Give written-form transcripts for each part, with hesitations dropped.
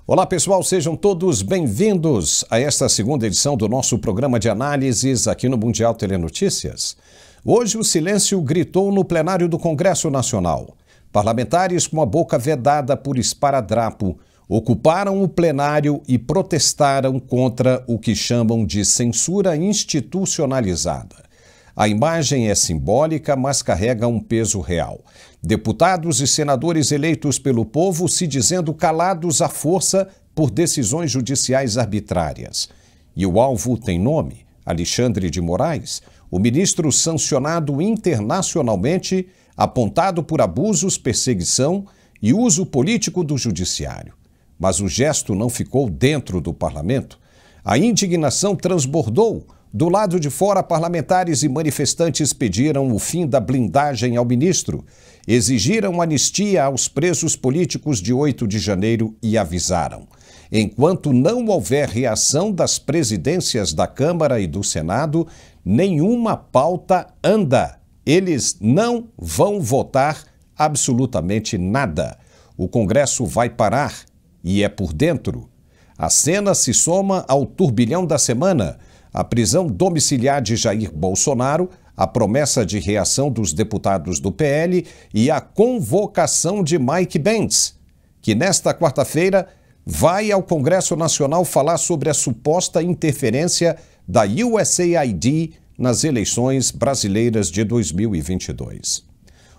Olá pessoal, sejam todos bem-vindos a esta segunda edição do nosso programa de análises aqui no Mundial Telenotícias. Hoje o silêncio gritou no plenário do Congresso Nacional. Parlamentares com a boca vedada por esparadrapo ocuparam o plenário e protestaram contra o que chamam de censura institucionalizada. A imagem é simbólica, mas carrega um peso real. Deputados e senadores eleitos pelo povo se dizendo calados à força por decisões judiciais arbitrárias. E o alvo tem nome: Alexandre de Moraes, o ministro sancionado internacionalmente, apontado por abusos, perseguição e uso político do judiciário. Mas o gesto não ficou dentro do parlamento. A indignação transbordou. Do lado de fora, parlamentares e manifestantes pediram o fim da blindagem ao ministro, exigiram anistia aos presos políticos de 8 de janeiro e avisaram: enquanto não houver reação das presidências da Câmara e do Senado, nenhuma pauta anda. Eles não vão votar absolutamente nada. O Congresso vai parar e é por dentro. A cena se soma ao turbilhão da semana: a prisão domiciliar de Jair Bolsonaro, a promessa de reação dos deputados do PL e a convocação de Mike Pence, que nesta quarta-feira vai ao Congresso Nacional falar sobre a suposta interferência da USAID nas eleições brasileiras de 2022.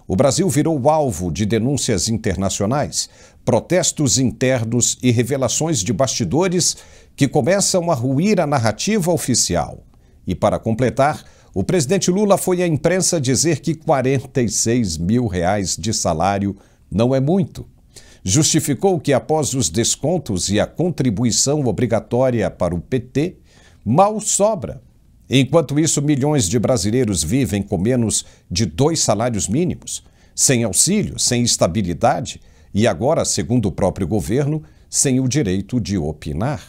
O Brasil virou alvo de denúncias internacionais, protestos internos e revelações de bastidores que começam a ruir a narrativa oficial. E para completar, o presidente Lula foi à imprensa dizer que R$46 mil de salário não é muito. Justificou que após os descontos e a contribuição obrigatória para o PT, mal sobra. Enquanto isso, milhões de brasileiros vivem com menos de 2 salários mínimos, sem auxílio, sem estabilidade e agora, segundo o próprio governo, sem o direito de opinar.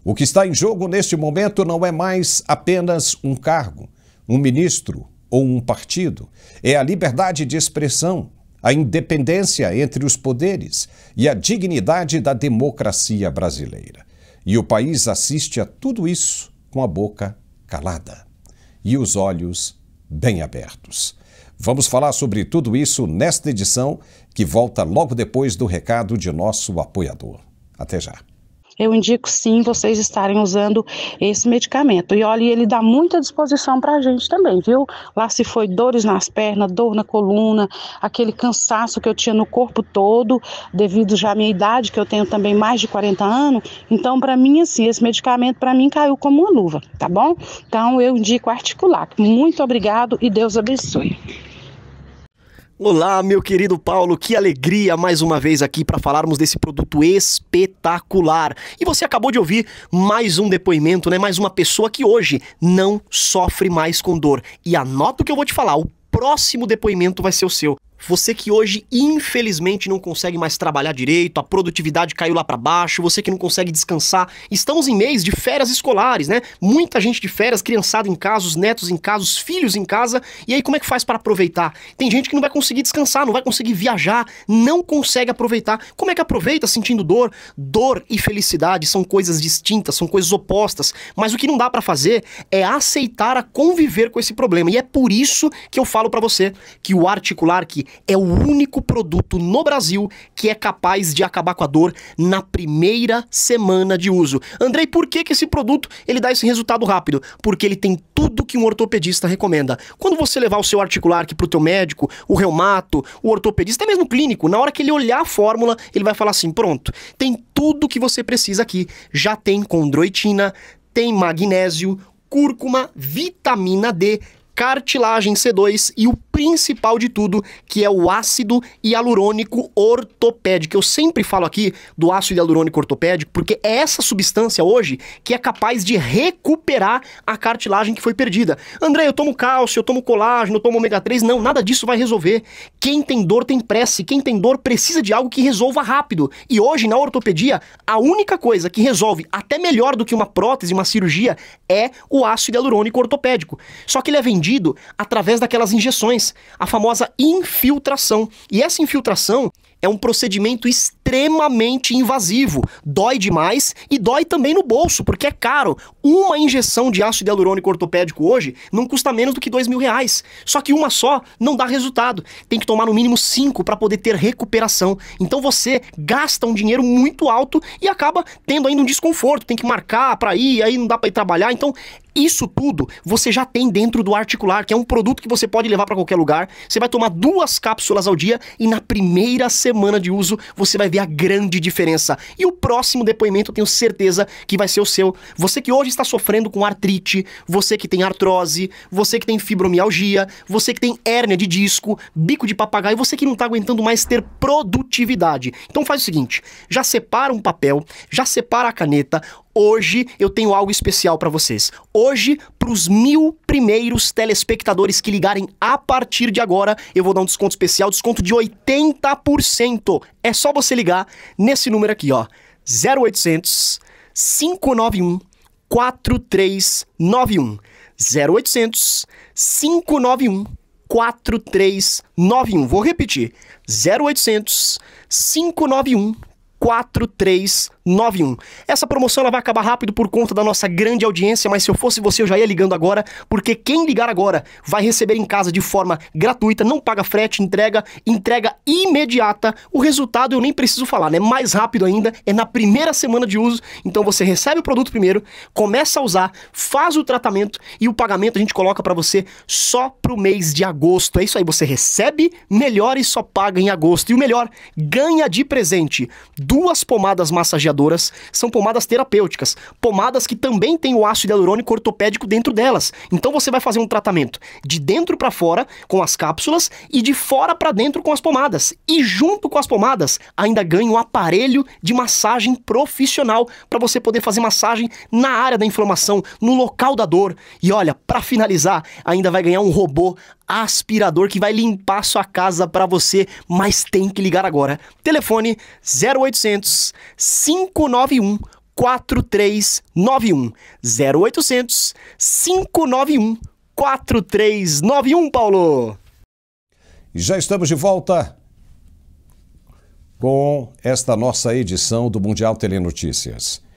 O que está em jogo neste momento não é mais apenas um cargo, um ministro ou um partido. É a liberdade de expressão, a independência entre os poderes e a dignidade da democracia brasileira. E o país assiste a tudo isso com a boca calada e os olhos bem abertos. Vamos falar sobre tudo isso nesta edição, que volta logo depois do recado de nosso apoiador. Até já. Eu indico sim vocês estarem usando esse medicamento. E olha, ele dá muita disposição para a gente também, viu? Lá se foi dores nas pernas, dor na coluna, aquele cansaço que eu tinha no corpo todo, devido já à minha idade, que eu tenho também mais de 40 anos. Então, para mim, assim, esse medicamento para mim caiu como uma luva, tá bom? Então, eu indico Articulac. Muito obrigado e Deus abençoe. Olá, meu querido Paulo, que alegria mais uma vez aqui para falarmos desse produto espetacular. E você acabou de ouvir mais um depoimento, né? Mais uma pessoa que hoje não sofre mais com dor. E anota o que eu vou te falar, o próximo depoimento vai ser o seu. Você que hoje, infelizmente, não consegue mais trabalhar direito, a produtividade caiu lá pra baixo, você que não consegue descansar. Estamos em mês de férias escolares, né? Muita gente de férias, criançada em casa, os netos em casa, os filhos em casa. E aí, como é que faz para aproveitar? Tem gente que não vai conseguir descansar, não vai conseguir viajar, não consegue aproveitar. Como é que aproveita sentindo dor? Dor e felicidade são coisas distintas, são coisas opostas. Mas o que não dá pra fazer é aceitar a conviver com esse problema. E é por isso que eu falo pra você que o Articulac é o único produto no Brasil que é capaz de acabar com a dor na primeira semana de uso. Andrei, por que esse produto ele dá esse resultado rápido? Porque ele tem tudo que um ortopedista recomenda. Quando você levar o seu Articulac para o teu médico, o reumato, o ortopedista, até mesmo o clínico, na hora que ele olhar a fórmula, ele vai falar assim: pronto, tem tudo que você precisa aqui. Já tem condroitina, tem magnésio, cúrcuma, vitamina D, cartilagem C2 e o principal de tudo, que é o ácido hialurônico ortopédico. Eu sempre falo aqui do ácido hialurônico ortopédico porque é essa substância hoje que é capaz de recuperar a cartilagem que foi perdida. André, eu tomo cálcio, eu tomo colágeno, eu tomo ômega 3. Não, nada disso vai resolver. Quem tem dor tem pressa, quem tem dor precisa de algo que resolva rápido. E hoje, na ortopedia, a única coisa que resolve até melhor do que uma prótese, uma cirurgia, é o ácido hialurônico ortopédico. Só que ele é vendido através daquelas injeções, a famosa infiltração. E essa infiltração é um procedimento extremamente extremamente invasivo. Dói demais e dói também no bolso, porque é caro. Uma injeção de ácido hialurônico ortopédico hoje não custa menos do que R$2.000. Só que uma só não dá resultado. Tem que tomar no mínimo 5 para poder ter recuperação. Então você gasta um dinheiro muito alto e acaba tendo ainda um desconforto. Tem que marcar para ir, aí não dá para ir trabalhar. Então isso tudo você já tem dentro do Articular, que é um produto que você pode levar para qualquer lugar. Você vai tomar 2 cápsulas ao dia e na primeira semana de uso você vai ver a grande diferença. E o próximo depoimento eu tenho certeza que vai ser o seu. Você que hoje está sofrendo com artrite, você que tem artrose, você que tem fibromialgia, você que tem hérnia de disco, bico de papagaio, você que não está aguentando mais ter produtividade. Então faz o seguinte, já separa um papel, já separa a caneta. Hoje eu tenho algo especial para vocês. Hoje, para os 1.000 primeiros telespectadores que ligarem a partir de agora, eu vou dar um desconto especial, desconto de 80%. É só você ligar nesse número aqui, ó, 0800 591 4391. 0800 591 4391. Vou repetir. 0800 591 4391. Essa promoção ela vai acabar rápido por conta da nossa grande audiência, mas se eu fosse você eu já ia ligando agora, porque quem ligar agora vai receber em casa de forma gratuita, não paga frete, entrega imediata. O resultado eu nem preciso falar, né? Mais rápido ainda, é na primeira semana de uso. Então você recebe o produto primeiro, começa a usar, faz o tratamento e o pagamento a gente coloca para você só pro mês de agosto. É isso aí, você recebe melhor e só paga em agosto. E o melhor, ganha de presente 2 pomadas massageadoras, são pomadas terapêuticas, pomadas que também têm o ácido hialurônico ortopédico dentro delas. Então você vai fazer um tratamento de dentro para fora com as cápsulas e de fora para dentro com as pomadas. E junto com as pomadas ainda ganha um aparelho de massagem profissional para você poder fazer massagem na área da inflamação, no local da dor. E olha, para finalizar, ainda vai ganhar um robô aspirador que vai limpar sua casa para você, mas tem que ligar agora. Telefone 0800 591 4391. 0800 591 4391, Paulo. Já estamos de volta com esta nossa edição do Mundial Telenotícias.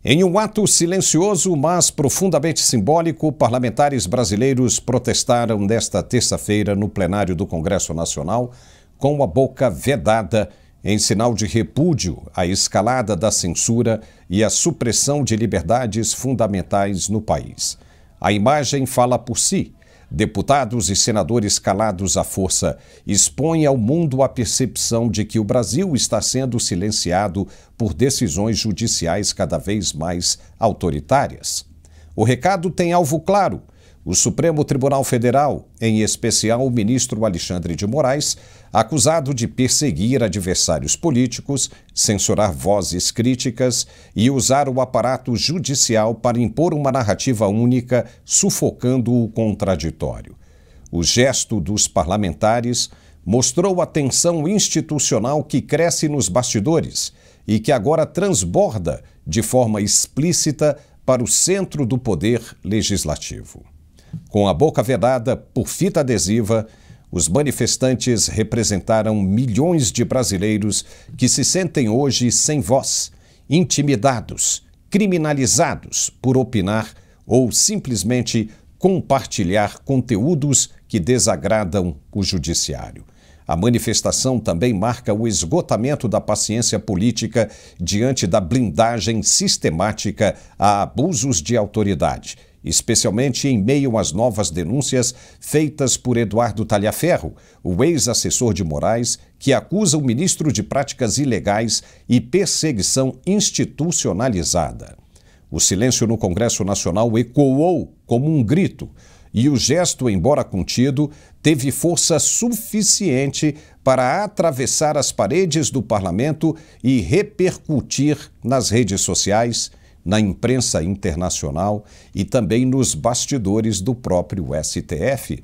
Em um ato silencioso, mas profundamente simbólico, parlamentares brasileiros protestaram nesta terça-feira no plenário do Congresso Nacional com a boca vedada em sinal de repúdio à escalada da censura e à supressão de liberdades fundamentais no país. A imagem fala por si. Deputados e senadores calados à força expõem ao mundo a percepção de que o Brasil está sendo silenciado por decisões judiciais cada vez mais autoritárias. O recado tem alvo claro. O Supremo Tribunal Federal, em especial o ministro Alexandre de Moraes, acusado de perseguir adversários políticos, censurar vozes críticas e usar o aparato judicial para impor uma narrativa única, sufocando o contraditório. O gesto dos parlamentares mostrou a tensão institucional que cresce nos bastidores e que agora transborda de forma explícita para o centro do poder legislativo. Com a boca vedada por fita adesiva, os manifestantes representaram milhões de brasileiros que se sentem hoje sem voz, intimidados, criminalizados por opinar ou simplesmente compartilhar conteúdos que desagradam o judiciário. A manifestação também marca o esgotamento da paciência política diante da blindagem sistemática a abusos de autoridade, especialmente em meio às novas denúncias feitas por Eduardo Talhaferro, o ex-assessor de Moraes, que acusa o ministro de práticas ilegais e perseguição institucionalizada. O silêncio no Congresso Nacional ecoou como um grito, e o gesto, embora contido, teve força suficiente para atravessar as paredes do parlamento e repercutir nas redes sociais, na imprensa internacional e também nos bastidores do próprio STF.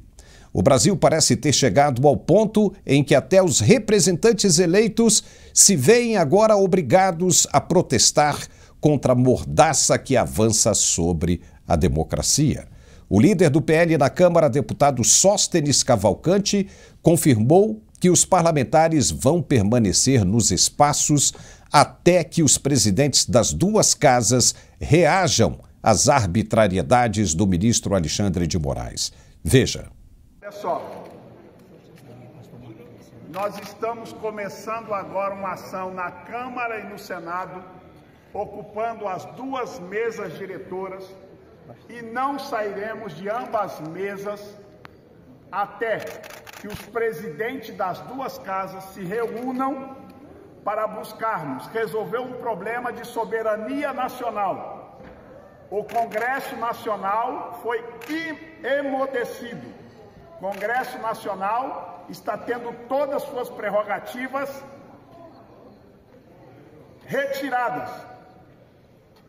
O Brasil parece ter chegado ao ponto em que até os representantes eleitos se veem agora obrigados a protestar contra a mordaça que avança sobre a democracia. O líder do PL na Câmara, deputado Sóstenes Cavalcante, confirmou que os parlamentares vão permanecer nos espaços até que os presidentes das duas casas reajam às arbitrariedades do ministro Alexandre de Moraes. Veja. Olha só, nós estamos começando agora uma ação na Câmara e no Senado, ocupando as duas mesas diretoras, e não sairemos de ambas mesas até que os presidentes das duas casas se reúnam para buscarmos resolver um problema de soberania nacional. O Congresso Nacional foi emudecido. O Congresso Nacional está tendo todas as suas prerrogativas retiradas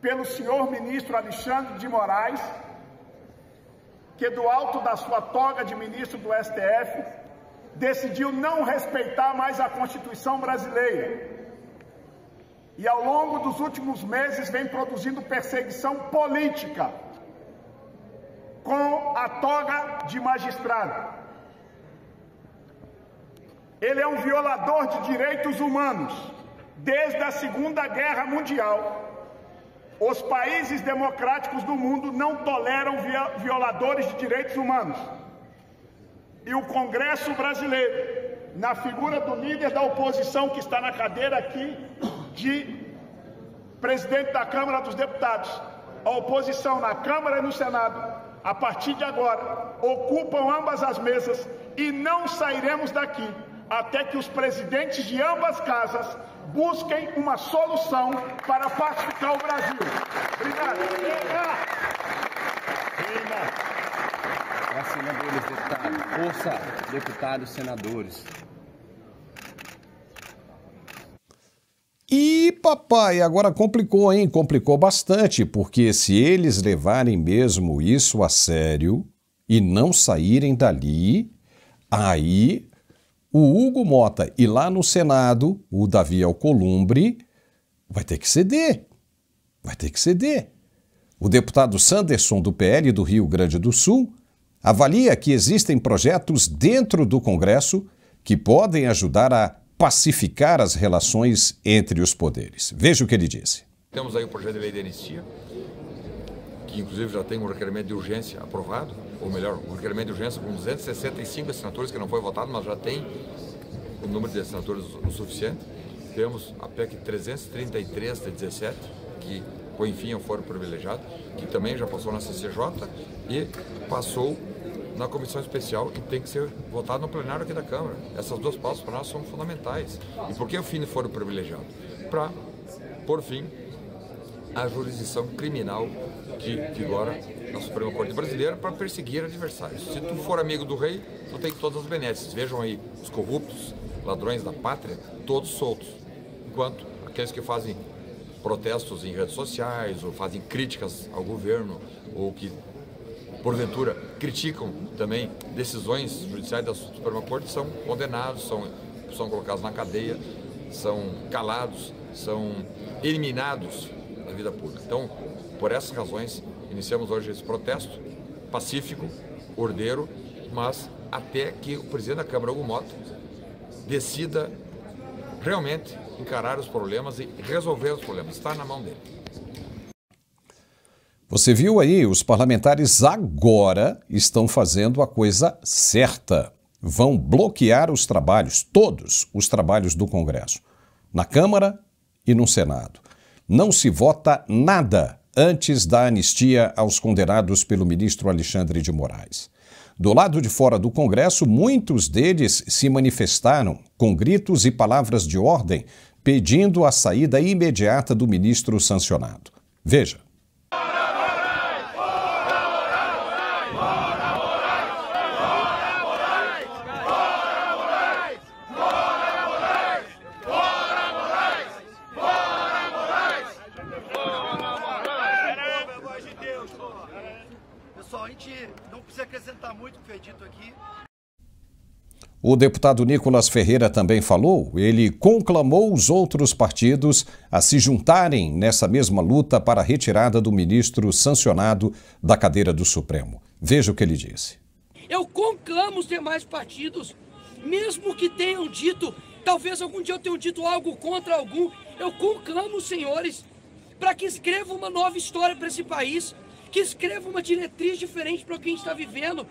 pelo senhor ministro Alexandre de Moraes, que do alto da sua toga de ministro do STF, decidiu não respeitar mais a Constituição brasileira. E ao longo dos últimos meses vem produzindo perseguição política com a toga de magistrado. Ele é um violador de direitos humanos. Desde a Segunda Guerra Mundial, os países democráticos do mundo não toleram violadores de direitos humanos. E o Congresso brasileiro, na figura do líder da oposição que está na cadeira aqui de presidente da Câmara dos Deputados, a oposição na Câmara e no Senado, a partir de agora, ocupam ambas as mesas e não sairemos daqui até que os presidentes de ambas casas busquem uma solução para pacificar o Brasil. Obrigado. Para senadores, deputados. Força, deputados, senadores. E, papai, agora complicou, hein? Complicou bastante, porque se eles levarem mesmo isso a sério e não saírem dali, aí o Hugo Mota e lá no Senado, o Davi Alcolumbre, vai ter que ceder. Vai ter que ceder. O deputado Sanderson, do PL do Rio Grande do Sul, avalia que existem projetos dentro do Congresso que podem ajudar a pacificar as relações entre os poderes. Veja o que ele disse. Temos aí o projeto de lei de anistia, que inclusive já tem um requerimento de urgência aprovado, ou melhor, um requerimento de urgência com 265 assinaturas que não foi votado, mas já tem o número de assinaturas o suficiente. Temos a PEC 333 de 17, que põe fim ao foro privilegiado, que também já passou na CCJ e passou na comissão especial e tem que ser votado no plenário aqui da Câmara. Essas duas pautas para nós são fundamentais. E por que o fim do foro privilegiado? Para, por fim, a jurisdição criminal que vigora na Suprema Corte Brasileira para perseguir adversários. Se tu for amigo do rei, tu tem todas as benesses. Vejam aí, os corruptos, ladrões da pátria, todos soltos. Enquanto aqueles que fazem protestos em redes sociais, ou fazem críticas ao governo, ou que, porventura, criticam também decisões judiciais da Suprema Corte, são condenados, são colocados na cadeia, são calados, são eliminados da vida pública. Então, por essas razões, iniciamos hoje esse protesto pacífico, ordeiro, mas até que o presidente da Câmara, Hugo Mota, decida realmente encarar os problemas e resolver os problemas. Está na mão dele. Você viu aí, os parlamentares agora estão fazendo a coisa certa. Vão bloquear os trabalhos, todos os trabalhos do Congresso, na Câmara e no Senado. Não se vota nada antes da anistia aos condenados pelo ministro Alexandre de Moraes. Do lado de fora do Congresso, muitos deles se manifestaram com gritos e palavras de ordem, pedindo a saída imediata do ministro sancionado. Veja. Pessoal, a gente não precisa acrescentar muito o que foi dito aqui. O deputado Nicolas Ferreira também falou. Ele conclamou os outros partidos a se juntarem nessa mesma luta para a retirada do ministro sancionado da cadeira do Supremo. Veja o que ele disse. Eu conclamo os demais partidos mesmo que tenham dito, talvez algum dia eu tenha dito algo contra algum, eu conclamo os senhores para que escrevam uma nova história para esse país, que escrevam uma diretriz diferente para o que a gente está vivendo.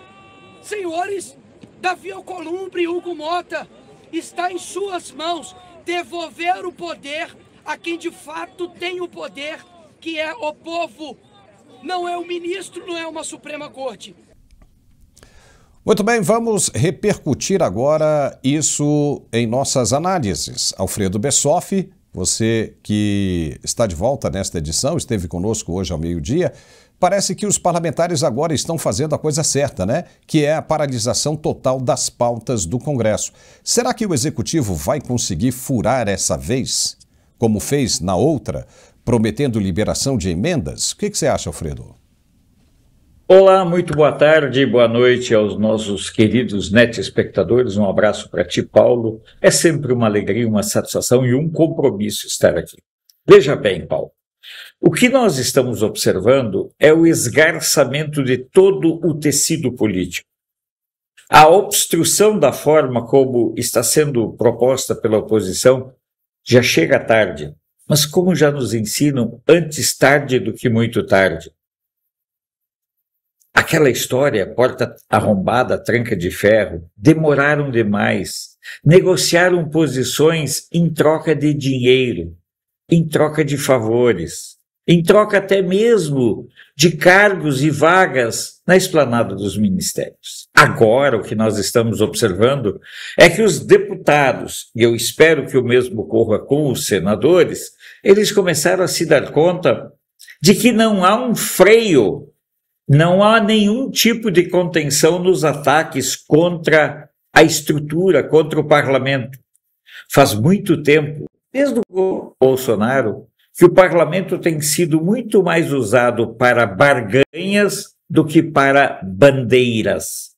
Senhores, Davi Alcolumbre e Hugo Mota, está em suas mãos devolver o poder a quem de fato tem o poder, que é o povo. Não é o ministro, não é uma Suprema Corte. Muito bem, vamos repercutir agora isso em nossas análises. Alfredo Bessoff, você que está de volta nesta edição, esteve conosco hoje ao meio-dia, parece que os parlamentares agora estão fazendo a coisa certa, né? Que é a paralisação total das pautas do Congresso. Será que o Executivo vai conseguir furar essa vez, como fez na outra, prometendo liberação de emendas? O que você acha, Alfredo? Olá, muito boa tarde, boa noite aos nossos queridos espectadores. Um abraço para ti, Paulo. É sempre uma alegria, uma satisfação e um compromisso estar aqui. Veja bem, Paulo, o que nós estamos observando é o esgarçamento de todo o tecido político. A obstrução da forma como está sendo proposta pela oposição já chega tarde, mas como já nos ensinam, antes tarde do que muito tarde. Aquela história, porta arrombada, tranca de ferro, demoraram demais, negociaram posições em troca de dinheiro, em troca de favores, em troca até mesmo de cargos e vagas na esplanada dos ministérios. Agora, o que nós estamos observando é que os deputados, e eu espero que o mesmo ocorra com os senadores, eles começaram a se dar conta de que não há um freio, não há nenhum tipo de contenção nos ataques contra a estrutura, contra o parlamento. Faz muito tempo, desde o Bolsonaro, que o parlamento tem sido muito mais usado para barganhas do que para bandeiras.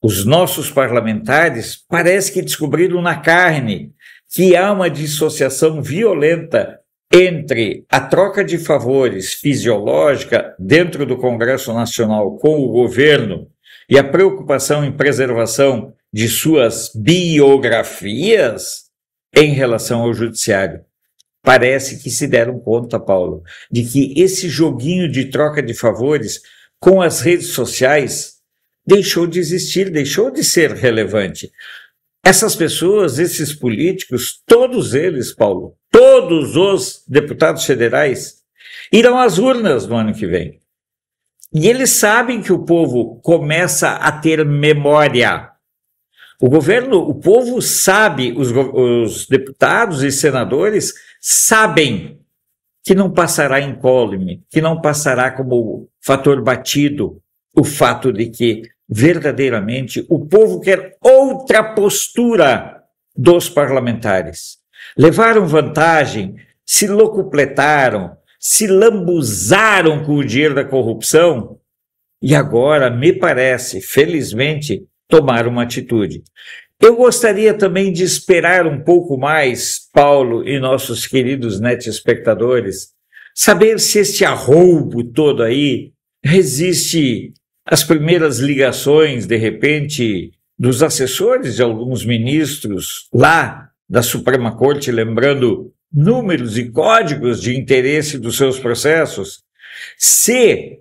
Os nossos parlamentares parece que descobriram na carne que há uma dissociação violenta entre a troca de favores fisiológica dentro do Congresso Nacional com o governo e a preocupação em preservação de suas biografias em relação ao judiciário. Parece que se deram conta, Paulo, de que esse joguinho de troca de favores com as redes sociais deixou de existir, deixou de ser relevante. Essas pessoas, esses políticos, todos eles, Paulo, todos os deputados federais irão às urnas no ano que vem. E eles sabem que o povo começa a ter memória. O governo, o povo sabe, os deputados e senadores sabem que não passará incólume, que não passará como fator batido o fato de que verdadeiramente o povo quer outra postura dos parlamentares. Levaram vantagem, se locupletaram, se lambuzaram com o dinheiro da corrupção e agora, me parece, felizmente, tomaram uma atitude. Eu gostaria também de esperar um pouco mais, Paulo e nossos queridos espectadores, saber se este arroubo todo aí resiste às primeiras ligações, de repente, dos assessores de alguns ministros lá da Suprema Corte, lembrando números e códigos de interesse dos seus processos. Se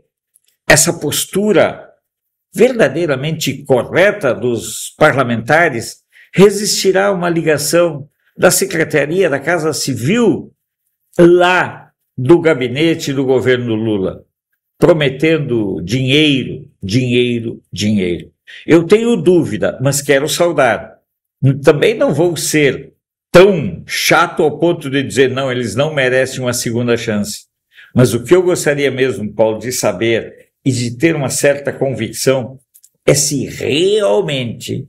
essa postura verdadeiramente correta dos parlamentares resistirá a uma ligação da Secretaria da Casa Civil lá do gabinete do governo Lula, prometendo dinheiro, dinheiro, dinheiro. Eu tenho dúvida, mas quero saudar. Também não vou ser tão chato ao ponto de dizer não, eles não merecem uma segunda chance. Mas o que eu gostaria mesmo, Paulo, de saber e de ter uma certa convicção é se realmente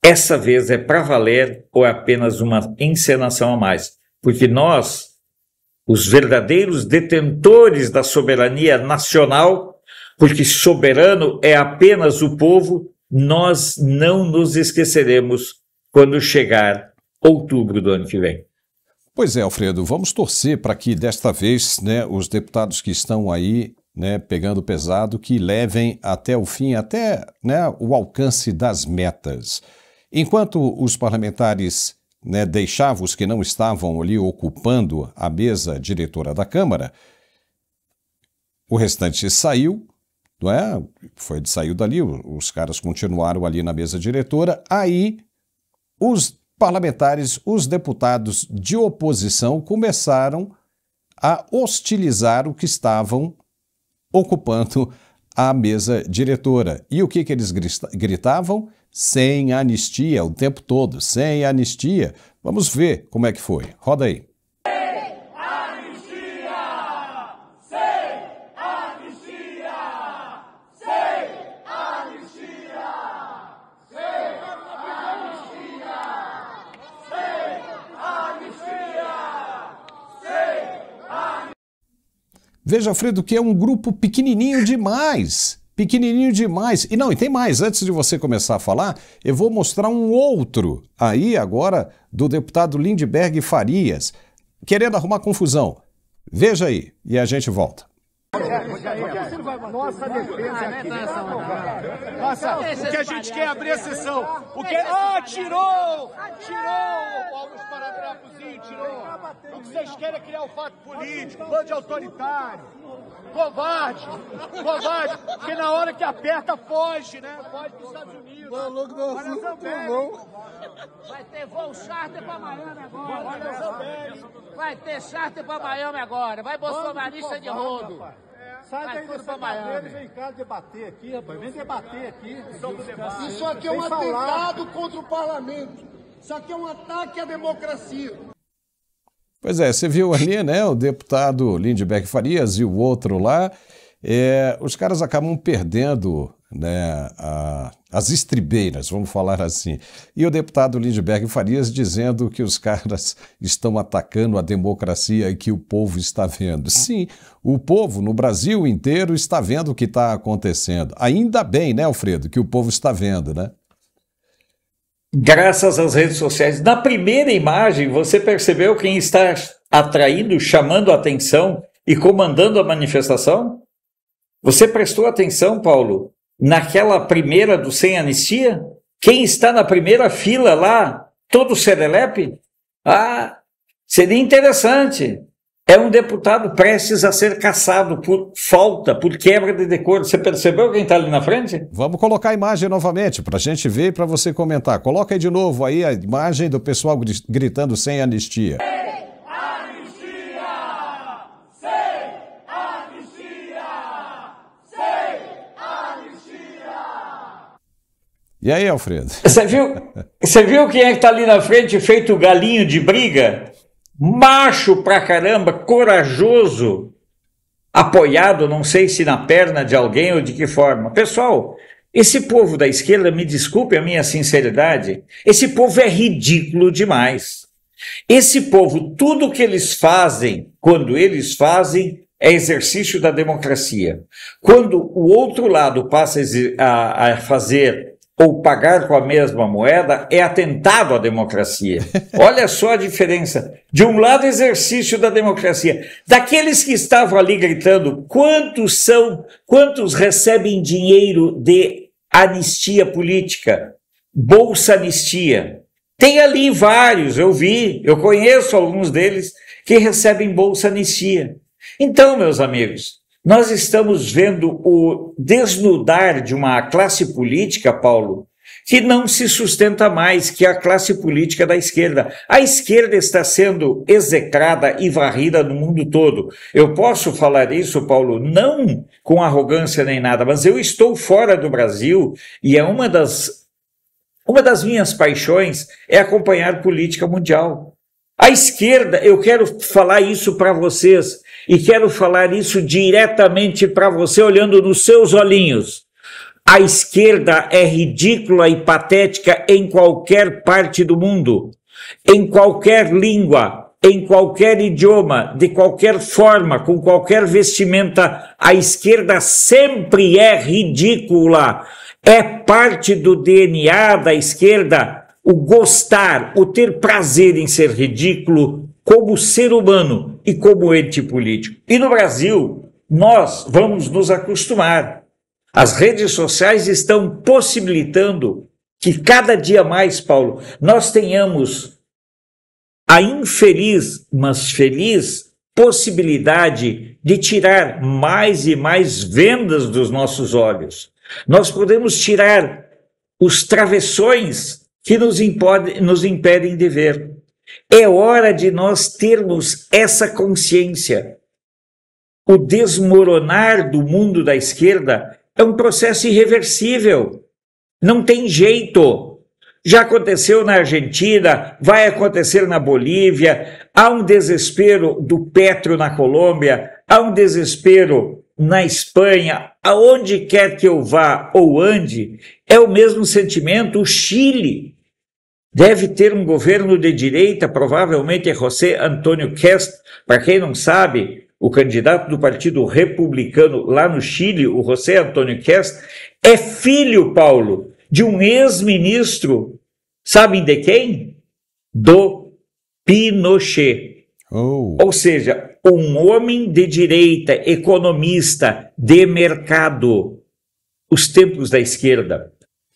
essa vez é para valer ou é apenas uma encenação a mais. Porque nós, os verdadeiros detentores da soberania nacional, porque soberano é apenas o povo, nós não nos esqueceremos quando chegar outubro do ano que vem. Pois é, Alfredo, vamos torcer para que desta vez, os deputados que estão aí, pegando pesado, que levem até o fim, até o alcance das metas. Enquanto os parlamentares, né, deixavam os que não estavam ali ocupando a mesa diretora da Câmara, o restante saiu, não é? Saiu dali, os caras continuaram ali na mesa diretora, aí os parlamentares, os deputados de oposição começaram a hostilizar o que estavam ocupando a mesa diretora. E o que eles gritavam? Sem anistia, o tempo todo, sem anistia. Vamos ver como é que foi. Roda aí. Veja, Alfredo, que é um grupo pequenininho demais. Pequenininho demais. E tem mais. Antes de você começar a falar, eu vou mostrar um outro aí agora do deputado Lindbergh Farias, querendo arrumar confusão. Veja aí e a gente volta. Nossa defesa aqui. Nossa, o que a gente quer é abrir a sessão. O que... tirou! Tirou os parágrafozinhos, tirou. O que vocês querem é criar um fato político, bando de autoritário. Covarde! Porque na hora que aperta, foge, né? Foge para os Estados Unidos. Vai ter voo charter para Miami agora. Vai ter charter para Miami agora. Vai bolsonarista de rodo. Sai daí dessa cadeira e vem cá debater aqui, rapaz. Vem debater aqui. Isso aqui é um atentado contra o parlamento. Isso aqui é um ataque à democracia. Pois é, você viu ali, né, o deputado Lindbergh Farias e o outro lá, os caras acabam perdendo, né, as estribeiras, vamos falar assim. E o deputado Lindbergh Farias dizendo que os caras estão atacando a democracia e que o povo está vendo. Sim, o povo no Brasil inteiro está vendo o que está acontecendo. Ainda bem, né, Alfredo, que o povo está vendo, né? Graças às redes sociais. Na primeira imagem, você percebeu quem está atraindo, chamando a atenção e comandando a manifestação? Você prestou atenção, Paulo, naquela primeira do Sem Anistia? Quem está na primeira fila lá, todo serelepe? Seria interessante. É um deputado prestes a ser cassado por falta, por quebra de decoro. Você percebeu quem está ali na frente? Vamos colocar a imagem novamente para a gente ver e para você comentar. Coloca aí de novo aí a imagem do pessoal gritando sem anistia. E aí, Alfredo? Você viu quem é que está ali na frente feito galinho de briga? Macho pra caramba, corajoso, apoiado, não sei se na perna de alguém ou de que forma. Pessoal, esse povo da esquerda, me desculpe a minha sinceridade, esse povo é ridículo demais. Esse povo, tudo que eles fazem, quando eles fazem, é exercício da democracia. Quando o outro lado passa a fazer ou pagar com a mesma moeda, é atentado à democracia. Olha só a diferença. De um lado, exercício da democracia. Daqueles que estavam ali gritando, quantos recebem dinheiro de anistia política? Bolsa anistia. Tem ali vários, eu conheço alguns deles que recebem bolsa anistia. Então, meus amigos, nós estamos vendo o desnudar de uma classe política, Paulo, que não se sustenta mais, que é a classe política da esquerda. A esquerda está sendo execrada e varrida no mundo todo. Eu posso falar isso, Paulo, não com arrogância nem nada, mas eu estou fora do Brasil e é uma das minhas paixões é acompanhar política mundial. A esquerda, eu quero falar isso para vocês, e quero falar isso diretamente para você, olhando nos seus olhinhos. A esquerda é ridícula e patética em qualquer parte do mundo, em qualquer língua, em qualquer idioma, de qualquer forma, com qualquer vestimenta. A esquerda sempre é ridícula. É parte do DNA da esquerda o gostar, o ter prazer em ser ridículo como ser humano e como ente político. E no Brasil, nós vamos nos acostumar. As redes sociais estão possibilitando que cada dia mais, Paulo, nós tenhamos a infeliz, mas feliz possibilidade de tirar mais e mais vendas dos nossos olhos. Nós podemos tirar os travessões que nos impedem de ver. É hora de nós termos essa consciência. O desmoronar do mundo da esquerda é um processo irreversível. Não tem jeito. Já aconteceu na Argentina, vai acontecer na Bolívia, há um desespero do Petro na Colômbia, há um desespero na Espanha, aonde quer que eu vá ou ande, é o mesmo sentimento. O Chile deve ter um governo de direita, provavelmente é José Antônio Cast. Para quem não sabe, o candidato do Partido Republicano lá no Chile, o José Antônio Cast, é filho, Paulo, de um ex-ministro, sabem de quem? Do Pinochet. Ou seja, um homem de direita, economista, de mercado. Os tempos da esquerda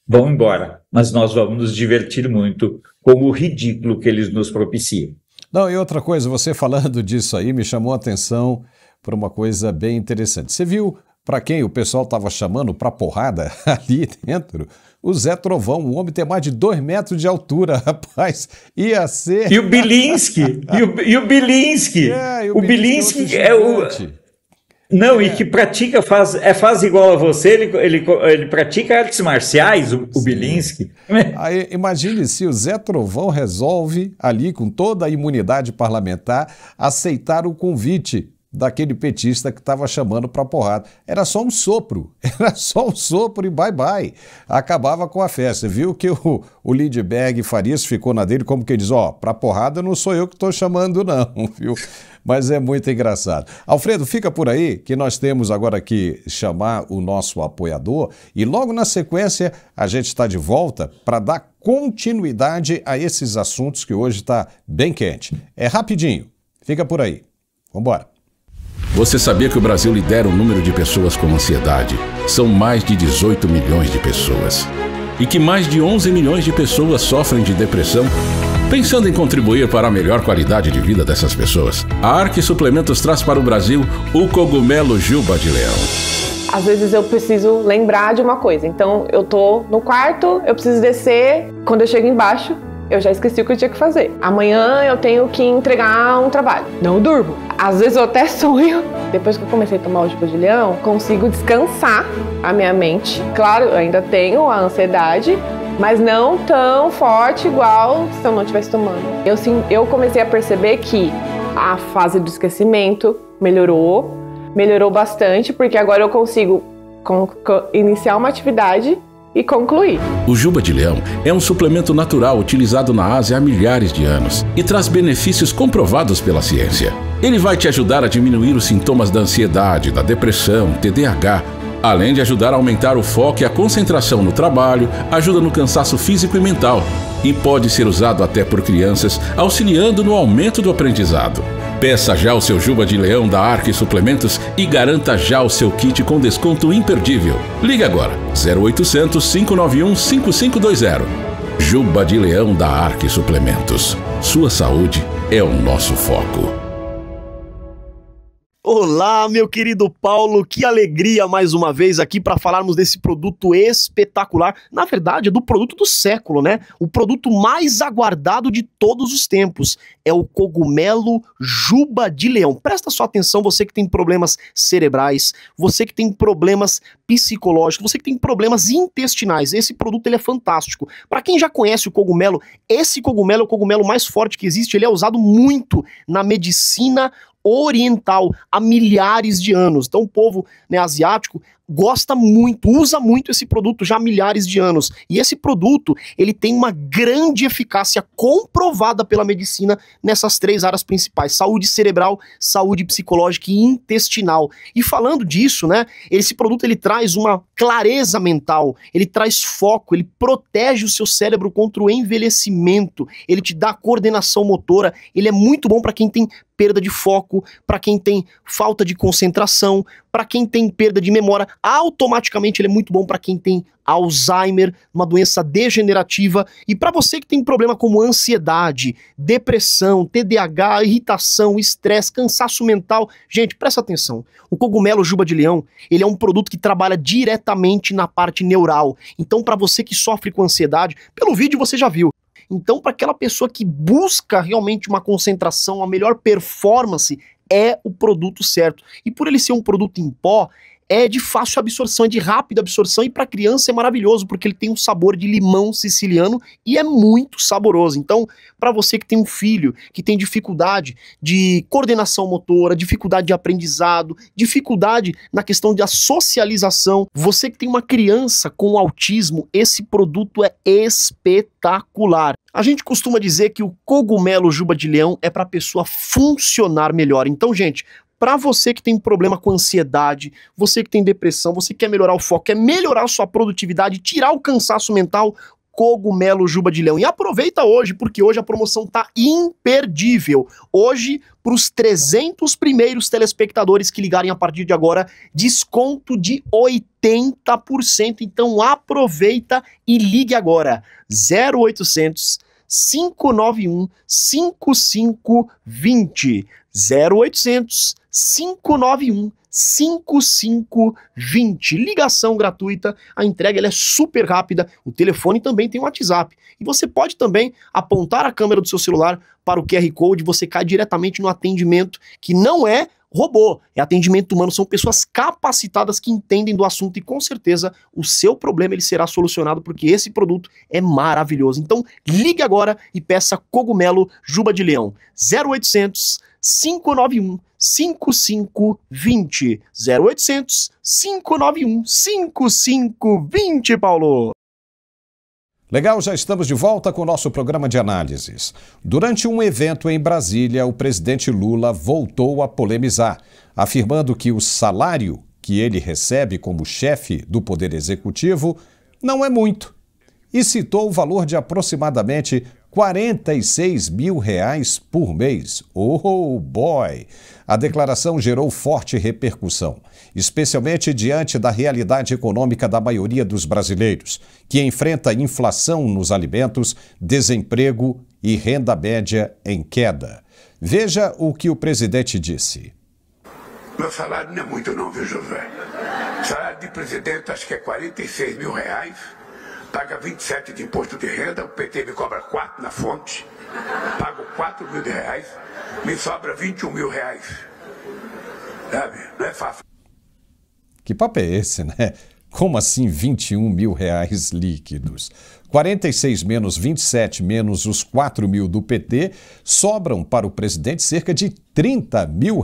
vão embora, mas nós vamos nos divertir muito com o ridículo que eles nos propiciam. Não, e outra coisa, você falando disso aí me chamou a atenção por uma coisa bem interessante. Você viu para quem o pessoal estava chamando para porrada ali dentro? O Zé Trovão, um homem tem mais de 2 metros de altura, rapaz, ia ser... E o Bilinski, e o Bilinski, o Bilinski é o... Não, e que pratica, faz igual a você, ele pratica artes marciais, o Bilinski. Aí, imagine se o Zé Trovão resolve, ali com toda a imunidade parlamentar, aceitar o convite daquele petista que estava chamando para porrada. Era só um sopro e bye-bye. Acabava com a festa. Viu que o Lindbergh Farias ficou na dele, como que ele diz, para porrada não sou eu que estou chamando não, viu? Mas é muito engraçado. Alfredo, fica por aí, que nós temos agora que chamar o nosso apoiador e logo na sequência a gente está de volta para dar continuidade a esses assuntos que hoje está bem quente. É rapidinho. Fica por aí. Vamos embora. Você sabia que o Brasil lidera o número de pessoas com ansiedade? São mais de 18 milhões de pessoas. E que mais de 11 milhões de pessoas sofrem de depressão? Pensando em contribuir para a melhor qualidade de vida dessas pessoas, a Arque Suplementos traz para o Brasil o cogumelo Juba de Leão. Às vezes eu preciso lembrar de uma coisa, então eu tô no quarto, eu preciso descer, quando eu chego embaixo, eu já esqueci o que eu tinha que fazer. Amanhã eu tenho que entregar um trabalho. Não durmo. Às vezes eu até sonho. Depois que eu comecei a tomar o Juba de Leão, consigo descansar a minha mente. Claro, eu ainda tenho a ansiedade, mas não tão forte igual se eu não estivesse tomando. Eu comecei a perceber que a fase do esquecimento melhorou bastante, porque agora eu consigo iniciar uma atividade e concluir. O Juba de Leão é um suplemento natural utilizado na Ásia há milhares de anos e traz benefícios comprovados pela ciência. Ele vai te ajudar a diminuir os sintomas da ansiedade, da depressão, TDAH, além de ajudar a aumentar o foco e a concentração no trabalho, ajuda no cansaço físico e mental e pode ser usado até por crianças, auxiliando no aumento do aprendizado. Peça já o seu Juba de Leão da Arque Suplementos e garanta já o seu kit com desconto imperdível. Ligue agora, 0800 591 5520. Juba de Leão da Arque Suplementos. Sua saúde é o nosso foco. Olá, meu querido Paulo, que alegria mais uma vez aqui para falarmos desse produto espetacular. Na verdade, é do produto do século, né? O produto mais aguardado de todos os tempos. É o cogumelo Juba de Leão. Presta sua atenção, você que tem problemas cerebrais, você que tem problemas psicológicos, você que tem problemas intestinais. Esse produto ele é fantástico. Para quem já conhece o cogumelo, esse cogumelo é o cogumelo mais forte que existe. Ele é usado muito na medicina oriental há milhares de anos. Então o povo, né, asiático gosta muito, usa muito esse produto já há milhares de anos. E esse produto, ele tem uma grande eficácia comprovada pela medicina nessas 3 áreas principais: saúde cerebral, saúde psicológica e intestinal. E falando disso, né, esse produto ele traz uma clareza mental, ele traz foco, ele protege o seu cérebro contra o envelhecimento, ele te dá coordenação motora, ele é muito bom para quem tem perda de foco, para quem tem falta de concentração, para quem tem perda de memória, automaticamente ele é muito bom para quem tem Alzheimer, uma doença degenerativa, e para você que tem problema como ansiedade, depressão, TDAH, irritação, estresse, cansaço mental. Gente, presta atenção. O cogumelo juba de leão, ele é um produto que trabalha diretamente na parte neural. Então, para você que sofre com ansiedade, pelo vídeo você já viu. Então, para aquela pessoa que busca realmente uma concentração, a melhor performance, é o produto certo. E por ele ser um produto em pó, é de fácil absorção, é de rápida absorção, e para criança é maravilhoso, porque ele tem um sabor de limão siciliano e é muito saboroso. Então, para você que tem um filho que tem dificuldade de coordenação motora, dificuldade de aprendizado, dificuldade na questão da socialização, você que tem uma criança com autismo, esse produto é espetacular. A gente costuma dizer que o cogumelo juba de leão é para a pessoa funcionar melhor. Então, gente, para você que tem problema com ansiedade, você que tem depressão, você que quer melhorar o foco, quer melhorar a sua produtividade, tirar o cansaço mental, cogumelo juba de leão. E aproveita hoje, porque hoje a promoção tá imperdível. Hoje, para os 300 primeiros telespectadores que ligarem a partir de agora, desconto de 80%. Então aproveita e ligue agora. 0800 591 5520. 0800 591 5520. Ligação gratuita, a entrega ela é super rápida, o telefone também tem um WhatsApp. E você pode também apontar a câmera do seu celular para o QR Code, você cai diretamente no atendimento, que não é robô, é atendimento humano, são pessoas capacitadas que entendem do assunto e com certeza o seu problema ele será solucionado, porque esse produto é maravilhoso. Então ligue agora e peça cogumelo juba de leão. 0800 591 5520. 0800 591 5520, Paulo. Legal, já estamos de volta com o nosso programa de análises. Durante um evento em Brasília, o presidente Lula voltou a polemizar, afirmando que o salário que ele recebe como chefe do Poder Executivo não é muito. E citou o valor de aproximadamente R$46 mil por mês. Oh boy! A declaração gerou forte repercussão, especialmente diante da realidade econômica da maioria dos brasileiros, que enfrenta inflação nos alimentos, desemprego e renda média em queda. Veja o que o presidente disse. Meu salário não é muito não, viu, José? Salário de presidente acho que é R$46 mil. Paga 27 de imposto de renda, o PT me cobra 4 na fonte, pago R$4 mil, me sobra R$21 mil. Sabe? Não é fácil. Que papo é esse, né? Como assim R$21 mil líquidos? 46 menos 27 menos os 4 mil do PT, sobram para o presidente cerca de R$30 mil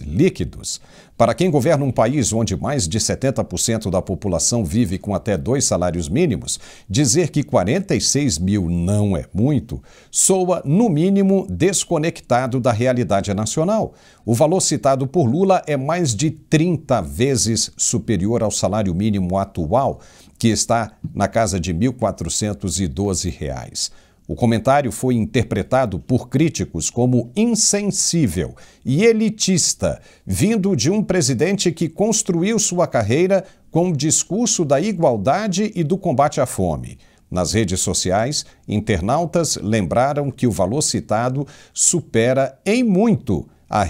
líquidos. Para quem governa um país onde mais de 70% da população vive com até 2 salários mínimos, dizer que 46 mil não é muito, soa, no mínimo, desconectado da realidade nacional. O valor citado por Lula é mais de 30 vezes superior ao salário mínimo atual, que está na casa de R$ 1.412. O comentário foi interpretado por críticos como insensível e elitista, vindo de um presidente que construiu sua carreira com o discurso da igualdade e do combate à fome. Nas redes sociais, internautas lembraram que o valor citado supera em muito a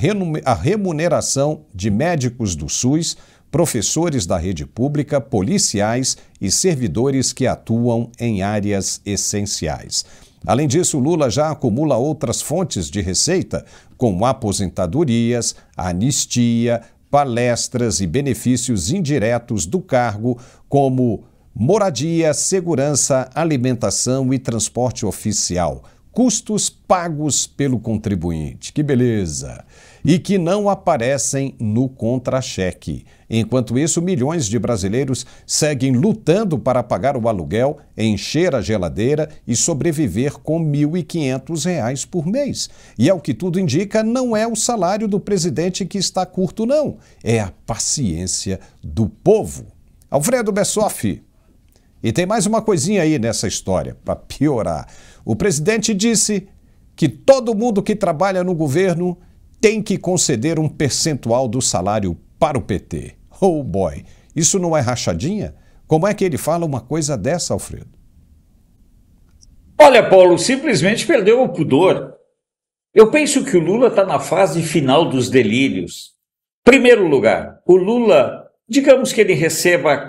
remuneração de médicos do SUS, professores da rede pública, policiais e servidores que atuam em áreas essenciais. Além disso, Lula já acumula outras fontes de receita, como aposentadorias, anistia, palestras e benefícios indiretos do cargo, como moradia, segurança, alimentação e transporte oficial. Custos pagos pelo contribuinte. Que beleza! E que não aparecem no contra-cheque. Enquanto isso, milhões de brasileiros seguem lutando para pagar o aluguel, encher a geladeira e sobreviver com R$ 1.500 por mês. E ao que tudo indica, não é o salário do presidente que está curto, não. É a paciência do povo. Alfredo Bessoff. E tem mais uma coisinha aí nessa história, para piorar. O presidente disse que todo mundo que trabalha no governo tem que conceder um percentual do salário para o PT. Oh boy, isso não é rachadinha? Como é que ele fala uma coisa dessa, Alfredo? Olha, Paulo, simplesmente perdeu o pudor. Eu penso que o Lula está na fase final dos delírios. Primeiro lugar, o Lula, digamos que ele receba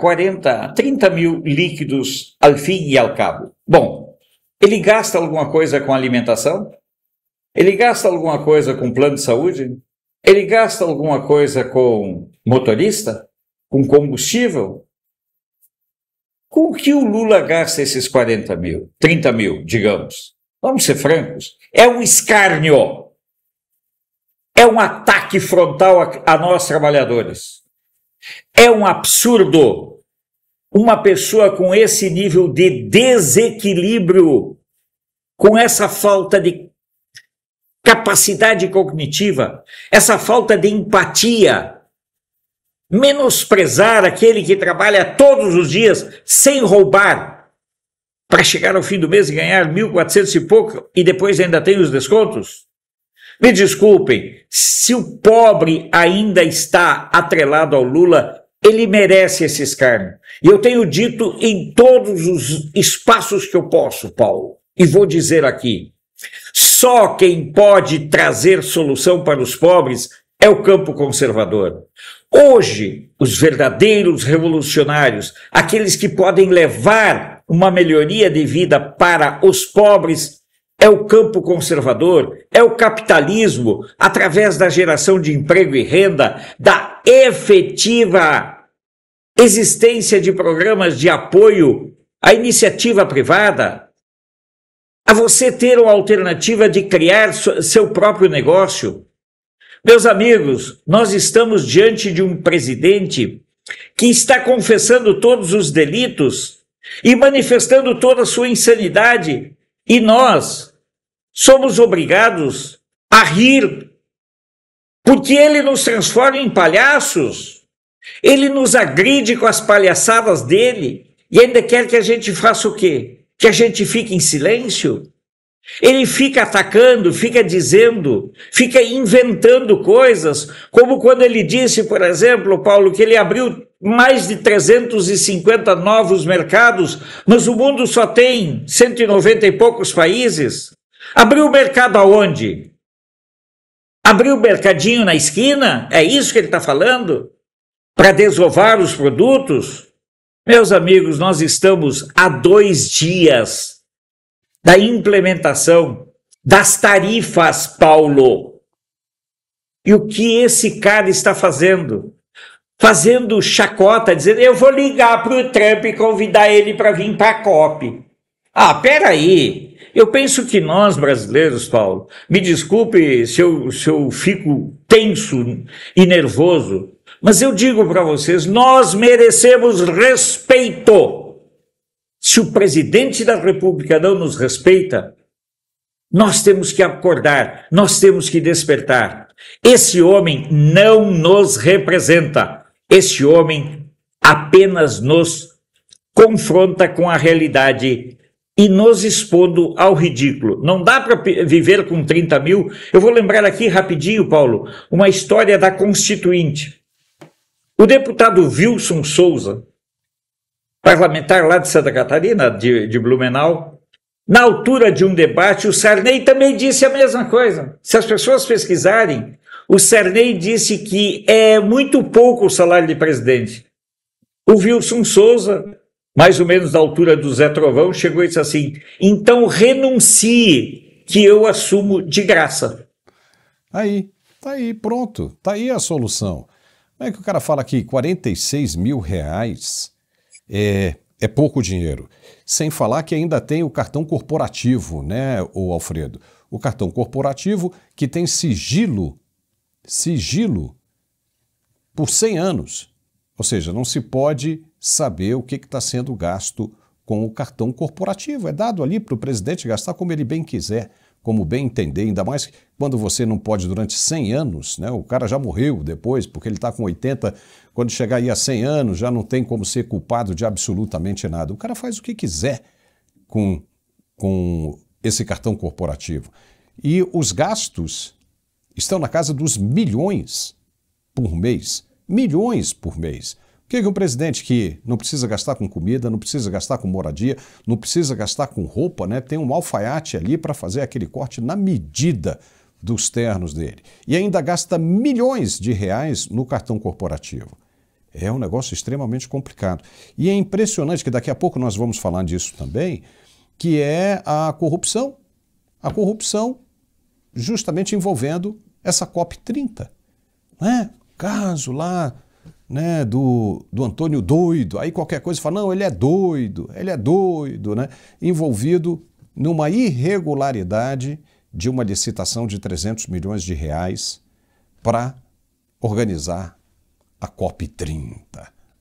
30 mil líquidos ao fim e ao cabo. Bom, ele gasta alguma coisa com alimentação? Ele gasta alguma coisa com plano de saúde? Ele gasta alguma coisa com motorista? Com combustível? Com o que o Lula gasta esses 40 mil, 30 mil, digamos? Vamos ser francos. É um escárnio. É um ataque frontal a nós trabalhadores. É um absurdo. Uma pessoa com esse nível de desequilíbrio, com essa falta de capacidade cognitiva, essa falta de empatia, menosprezar aquele que trabalha todos os dias sem roubar para chegar ao fim do mês e ganhar 1.400 e pouco e depois ainda tem os descontos? Me desculpem, se o pobre ainda está atrelado ao Lula, ele merece esse escárnio. E eu tenho dito em todos os espaços que eu posso, Paulo, e vou dizer aqui, só quem pode trazer solução para os pobres é o campo conservador. Hoje, os verdadeiros revolucionários, aqueles que podem levar uma melhoria de vida para os pobres, é o campo conservador, é o capitalismo, através da geração de emprego e renda, da efetiva existência de programas de apoio à iniciativa privada, a você ter uma alternativa de criar seu próprio negócio. Meus amigos, nós estamos diante de um presidente que está confessando todos os delitos e manifestando toda a sua insanidade, e nós somos obrigados a rir, porque ele nos transforma em palhaços, ele nos agride com as palhaçadas dele, e ainda quer que a gente faça o quê? Que a gente fique em silêncio? Ele fica atacando, fica dizendo, fica inventando coisas, como quando ele disse, por exemplo, Paulo, que ele abriu mais de 350 novos mercados, mas o mundo só tem 190 e poucos países. Abriu o mercado aonde? Abriu o mercadinho na esquina? É isso que ele está falando? Para desovar os produtos? Meus amigos, nós estamos há 2 dias da implementação das tarifas, Paulo. E o que esse cara está fazendo? Fazendo chacota, dizendo, eu vou ligar para o Trump e convidar ele para vir para a COP. Ah, peraí. Eu penso que nós, brasileiros, Paulo, me desculpe se eu fico tenso e nervoso, mas eu digo para vocês, nós merecemos respeito. Se o presidente da República não nos respeita, nós temos que acordar, nós temos que despertar. Esse homem não nos representa. Esse homem apenas nos confronta com a realidade e nos expondo ao ridículo. Não dá para viver com 30 mil. Eu vou lembrar aqui rapidinho, Paulo, uma história da Constituinte. O deputado Wilson Souza, parlamentar lá de Santa Catarina, de Blumenau, na altura de um debate, o Sarney também disse a mesma coisa. Se as pessoas pesquisarem, o Sarney disse que é muito pouco o salário de presidente. O Wilson Souza, mais ou menos da altura do Zé Trovão, chegou e disse assim, então renuncie, que eu assumo de graça. Tá aí, pronto, tá aí a solução. Como é que o cara fala que 46 mil reais é pouco dinheiro? Sem falar que ainda tem o cartão corporativo, né, o Alfredo? O cartão corporativo que tem sigilo por 100 anos. Ou seja, não se pode saber o que está sendo gasto com o cartão corporativo. É dado ali para o presidente gastar como ele bem quiser, como bem entender, ainda mais quando você não pode durante 100 anos, né? O cara já morreu depois, porque ele está com 80, quando chegar aí a 100 anos já não tem como ser culpado de absolutamente nada. O cara faz o que quiser com esse cartão corporativo. E os gastos estão na casa dos milhões por mês. milhões por mês. O que um presidente que não precisa gastar com comida, não precisa gastar com moradia, não precisa gastar com roupa, né? Tem um alfaiate ali para fazer aquele corte na medida dos ternos dele. E ainda gasta milhões de reais no cartão corporativo. É um negócio extremamente complicado. E é impressionante que daqui a pouco nós vamos falar disso também, que é a corrupção. A corrupção justamente envolvendo essa COP30. Né? Caso lá, né, do Antônio doido, aí qualquer coisa fala, não, ele é doido, né? Envolvido numa irregularidade de uma licitação de 300 milhões de reais para organizar a COP30,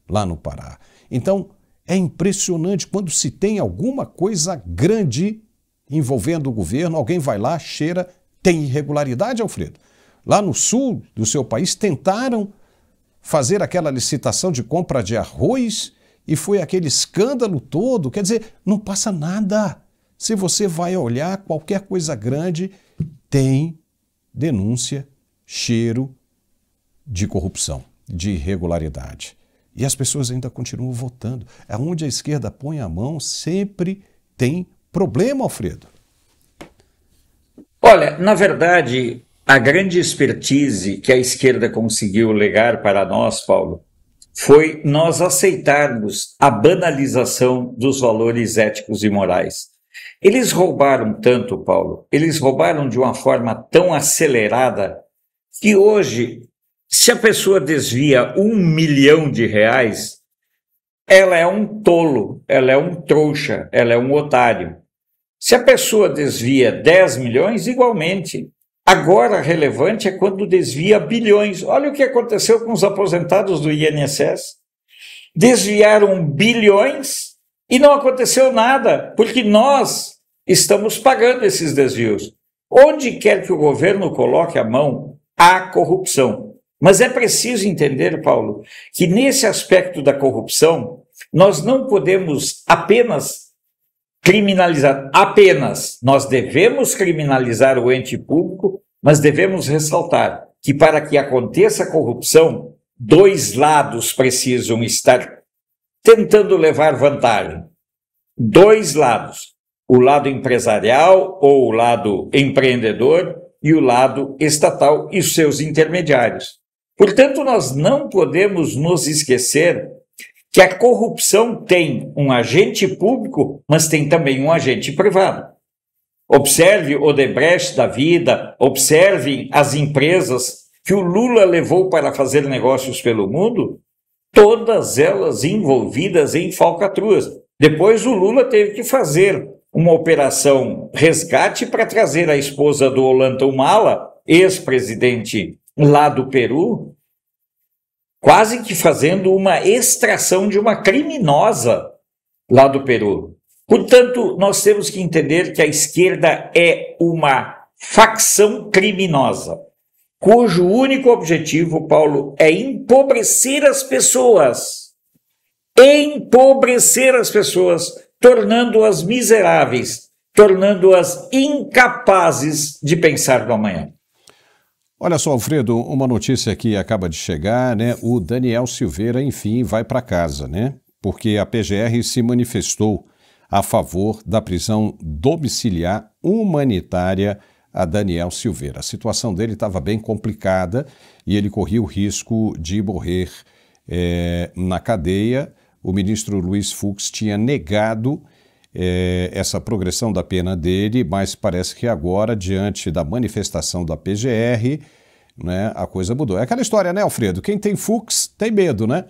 lá no Pará. Então, é impressionante quando se tem alguma coisa grande envolvendo o governo, alguém vai lá, cheira, tem irregularidade, Alfredo. Lá no sul do seu país tentaram fazer aquela licitação de compra de arroz e foi aquele escândalo todo. Quer dizer, não passa nada. Se você vai olhar qualquer coisa grande, tem denúncia, cheiro de corrupção, de irregularidade. E as pessoas ainda continuam votando. Aonde a esquerda põe a mão, sempre tem problema, Alfredo. Olha, na verdade, a grande expertise que a esquerda conseguiu legar para nós, Paulo, foi nós aceitarmos a banalização dos valores éticos e morais. Eles roubaram tanto, Paulo, eles roubaram de uma forma tão acelerada que hoje, se a pessoa desvia R$1 milhão, ela é um tolo, ela é um trouxa, ela é um otário. Se a pessoa desvia 10 milhões, igualmente. Agora, relevante é quando desvia bilhões. Olha o que aconteceu com os aposentados do INSS. Desviaram bilhões e não aconteceu nada, porque nós estamos pagando esses desvios. Onde quer que o governo coloque a mão, há corrupção. Mas é preciso entender, Paulo, que nesse aspecto da corrupção, nós não podemos apenas criminalizar, nós devemos criminalizar o ente público, mas devemos ressaltar que para que aconteça a corrupção, dois lados precisam estar tentando levar vantagem. Dois lados, o lado empresarial ou o lado empreendedor e o lado estatal e os seus intermediários. Portanto, nós não podemos nos esquecer que a corrupção tem um agente público, mas tem também um agente privado. Observe o Odebrecht da vida, observe as empresas que o Lula levou para fazer negócios pelo mundo, todas elas envolvidas em falcatruas. Depois o Lula teve que fazer uma operação resgate para trazer a esposa do Ollanta ex-presidente lá do Peru, quase que fazendo uma extração de uma criminosa lá do Peru. Portanto, nós temos que entender que a esquerda é uma facção criminosa, cujo único objetivo, Paulo, é empobrecer as pessoas, tornando-as miseráveis, tornando-as incapazes de pensar no amanhã. Olha só, Alfredo, uma notícia que acaba de chegar, né? O Daniel Silveira, enfim, vai para casa, né? Porque a PGR se manifestou a favor da prisão domiciliar humanitária a Daniel Silveira. A situação dele estava bem complicada e ele corria o risco de morrer na cadeia. O ministro Luiz Fux tinha negado essa progressão da pena dele, mas parece que agora, diante da manifestação da PGR, né, a coisa mudou. É aquela história, né, Alfredo? Quem tem Fux tem medo, né?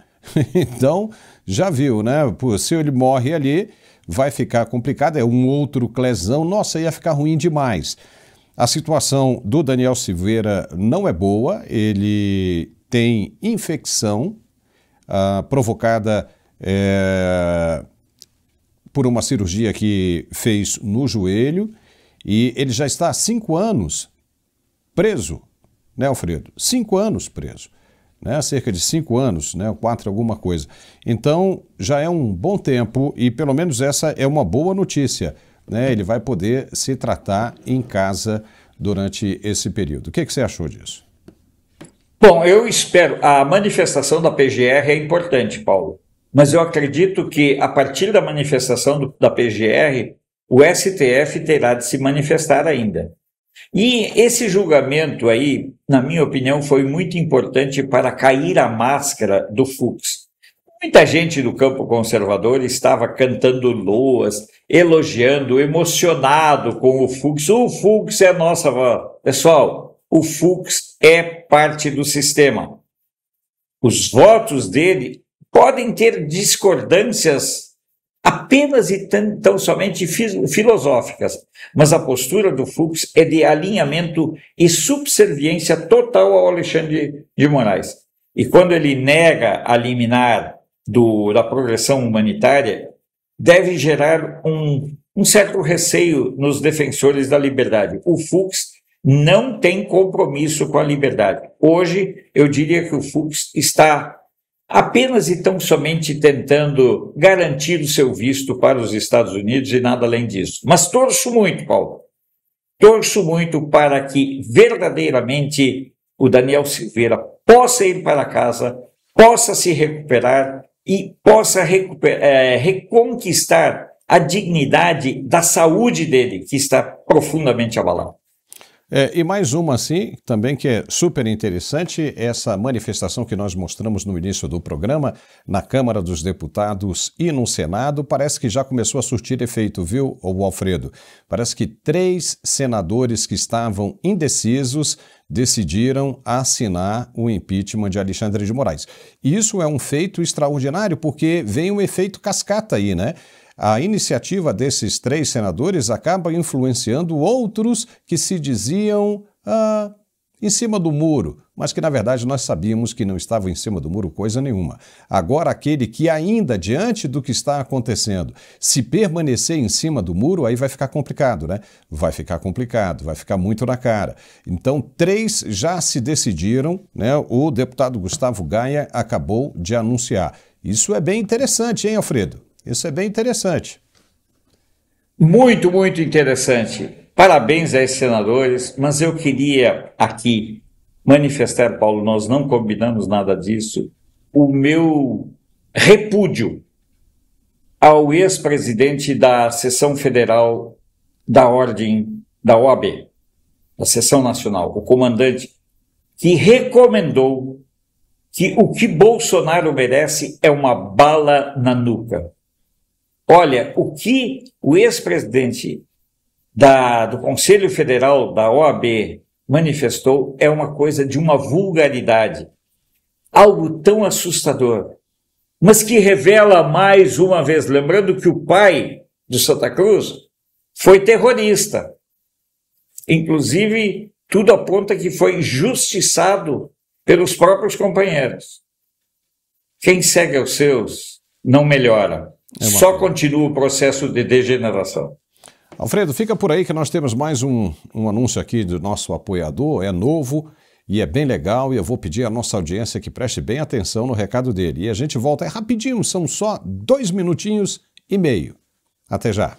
Então, já viu, né? Se ele morre ali, vai ficar complicado. É um outro Clezão. Nossa, ia ficar ruim demais. A situação do Daniel Silveira não é boa. Ele tem infecção provocada por uma cirurgia que fez no joelho e ele já está há 5 anos preso, né, Alfredo? 5 anos preso, né? Cerca de 5 anos, né? 4 alguma coisa. Então, já é um bom tempo e pelo menos essa é uma boa notícia, né? Ele vai poder se tratar em casa durante esse período. O que você achou disso? Bom, eu espero. A manifestação da PGR é importante, Paulo, mas eu acredito que a partir da manifestação da PGR, o STF terá de se manifestar ainda. E esse julgamento aí, na minha opinião, foi muito importante para cair a máscara do Fux. Muita gente do campo conservador estava cantando loas, elogiando, emocionado com o Fux. O Fux é nossa voz. Pessoal, o Fux é parte do sistema. Os votos dele podem ter discordâncias apenas e tão somente filosóficas, mas a postura do Fux é de alinhamento e subserviência total ao Alexandre de Moraes. E quando ele nega a liminar da progressão humanitária, deve gerar um certo receio nos defensores da liberdade. O Fux não tem compromisso com a liberdade. Hoje, eu diria que o Fux está apenas e tão somente tentando garantir o seu visto para os Estados Unidos e nada além disso. Mas torço muito, Paulo. Torço muito para que verdadeiramente o Daniel Silveira possa ir para casa, possa se recuperar e possa reconquistar a dignidade da saúde dele, que está profundamente abalada. E mais uma, assim, também que é super interessante, essa manifestação que nós mostramos no início do programa, na Câmara dos Deputados e no Senado, parece que já começou a surtir efeito, viu, Alfredo? Parece que 3 senadores que estavam indecisos decidiram assinar o impeachment de Alexandre de Moraes. E isso é um feito extraordinário, porque vem um efeito cascata aí, né? A iniciativa desses 3 senadores acaba influenciando outros que se diziam em cima do muro, mas que na verdade nós sabíamos que não estavam em cima do muro coisa nenhuma. Agora aquele que ainda, diante do que está acontecendo, se permanecer em cima do muro, aí vai ficar complicado, né? Vai ficar complicado, vai ficar muito na cara. Então 3 já se decidiram, né? O deputado Gustavo Gaia acabou de anunciar. Isso é bem interessante, hein, Alfredo? Isso é bem interessante. Muito, muito interessante. Parabéns a esses senadores, mas eu queria aqui manifestar, Paulo, nós não combinamos nada disso, o meu repúdio ao ex-presidente da Seção Federal da Ordem da OAB, da Seção Nacional, o comandante, que recomendou que o que Bolsonaro merece é uma bala na nuca. Olha, o que o ex-presidente do Conselho Federal da OAB manifestou é uma coisa de uma vulgaridade, algo tão assustador, mas que revela mais uma vez, lembrando que o pai do Santa Cruz foi terrorista. Inclusive, tudo aponta que foi injustiçado pelos próprios companheiros. Quem segue aos seus não melhora. Só continua o processo de degeneração. Alfredo, fica por aí que nós temos mais um anúncio aqui do nosso apoiador, é novo e é bem legal, e eu vou pedir à nossa audiência que preste bem atenção no recado dele. E a gente volta rapidinho, são só 2 minutinhos e meio. Até já.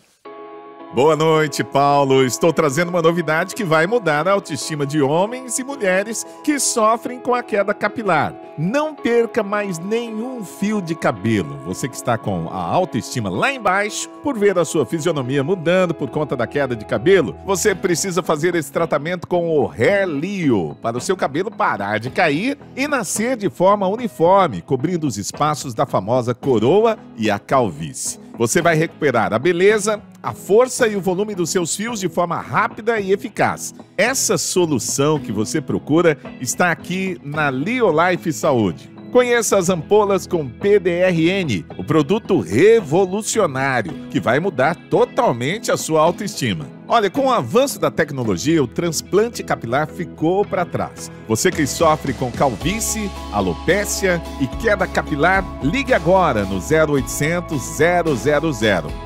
Boa noite, Paulo. Estou trazendo uma novidade que vai mudar a autoestima de homens e mulheres que sofrem com a queda capilar. Não perca mais nenhum fio de cabelo. Você que está com a autoestima lá embaixo, por ver a sua fisionomia mudando por conta da queda de cabelo, você precisa fazer esse tratamento com o Hair Leo, para o seu cabelo parar de cair e nascer de forma uniforme, cobrindo os espaços da famosa coroa e a calvície. Você vai recuperar a beleza, a força e o volume dos seus fios de forma rápida e eficaz. Essa solução que você procura está aqui na Liolife Saúde. Conheça as ampolas com PDRN, o produto revolucionário que vai mudar totalmente a sua autoestima. Olha, com o avanço da tecnologia, o transplante capilar ficou para trás. Você que sofre com calvície, alopécia e queda capilar, ligue agora no 0800 000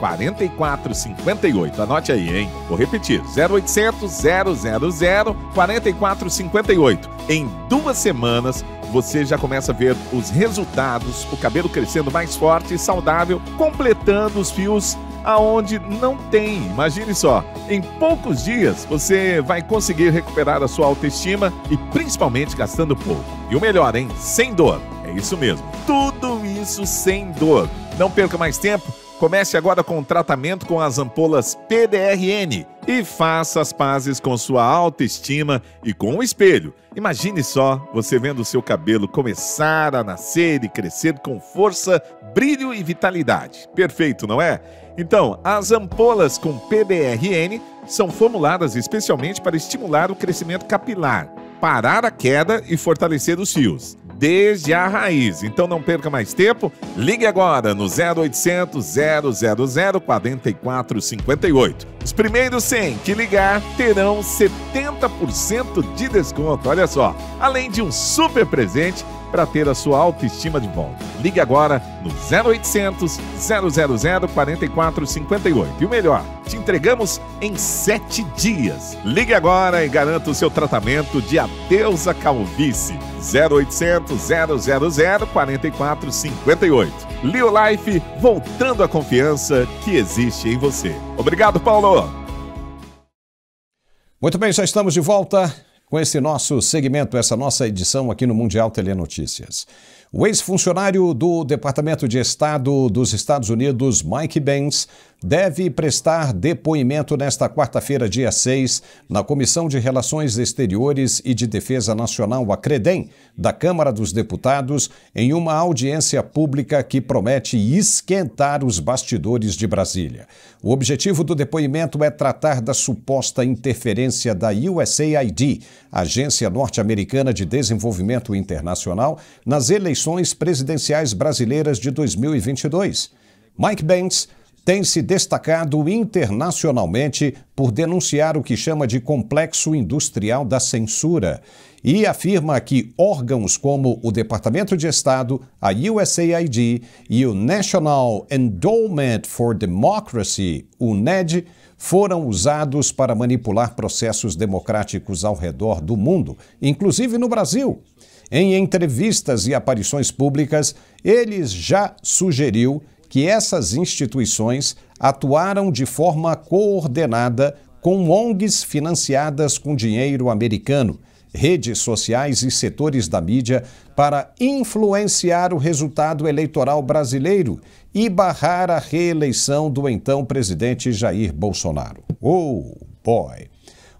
4458. Anote aí, hein? Vou repetir, 0800 000 4458. Em 2 semanas, você já começa a ver os resultados, o cabelo crescendo mais forte e saudável, completando os fios aonde não tem. Imagine só, em poucos dias você vai conseguir recuperar a sua autoestima e principalmente gastando pouco. E o melhor, hein? Sem dor. É isso mesmo. Tudo isso sem dor. Não perca mais tempo. Comece agora com o tratamento com as ampolas PDRN e faça as pazes com sua autoestima e com o espelho. Imagine só você vendo o seu cabelo começar a nascer e crescer com força, brilho e vitalidade. Perfeito, não é? Então, as ampolas com PDRN são formuladas especialmente para estimular o crescimento capilar, parar a queda e fortalecer os fios, desde a raiz. Então não perca mais tempo, ligue agora no 0800 000 4458. Os primeiros 100 que ligar terão 70% de desconto, olha só, além de um super presente para ter a sua autoestima de volta. Ligue agora no 0800 000 4458. E o melhor, te entregamos em 7 dias. Ligue agora e garanta o seu tratamento de adeus à calvície. 0800 000 4458. Liolife, voltando à confiança que existe em você. Obrigado, Paulo. Muito bem, já estamos de volta com esse nosso segmento, essa nossa edição aqui no Mundial Telenotícias. O ex-funcionário do Departamento de Estado dos Estados Unidos, Mike Pence, deve prestar depoimento nesta quarta-feira, dia 6, na Comissão de Relações Exteriores e de Defesa Nacional, a CREDEM, da Câmara dos Deputados, em uma audiência pública que promete esquentar os bastidores de Brasília. O objetivo do depoimento é tratar da suposta interferência da USAID, Agência Norte-Americana de Desenvolvimento Internacional, nas eleições presidenciais brasileiras de 2022. Mike Pence tem se destacado internacionalmente por denunciar o que chama de complexo industrial da censura e afirma que órgãos como o Departamento de Estado, a USAID e o National Endowment for Democracy, o NED, foram usados para manipular processos democráticos ao redor do mundo, inclusive no Brasil. Em entrevistas e aparições públicas, ele já sugeriu que essas instituições atuaram de forma coordenada com ONGs financiadas com dinheiro americano, redes sociais e setores da mídia para influenciar o resultado eleitoral brasileiro e barrar a reeleição do então presidente Jair Bolsonaro. Oh, boy!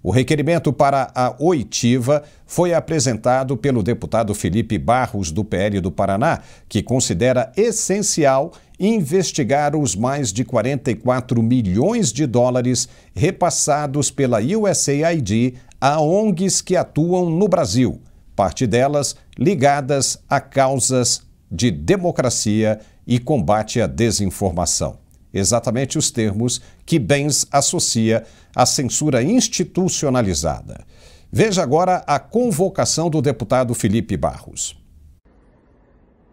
O requerimento para a oitiva foi apresentado pelo deputado Felipe Barros, do PL do Paraná, que considera essencial investigar os mais de 44 milhões de dólares repassados pela USAID a ONGs que atuam no Brasil, parte delas ligadas a causas de democracia e combate à desinformação. Exatamente os termos que Pence associa à censura institucionalizada. Veja agora a convocação do deputado Felipe Barros.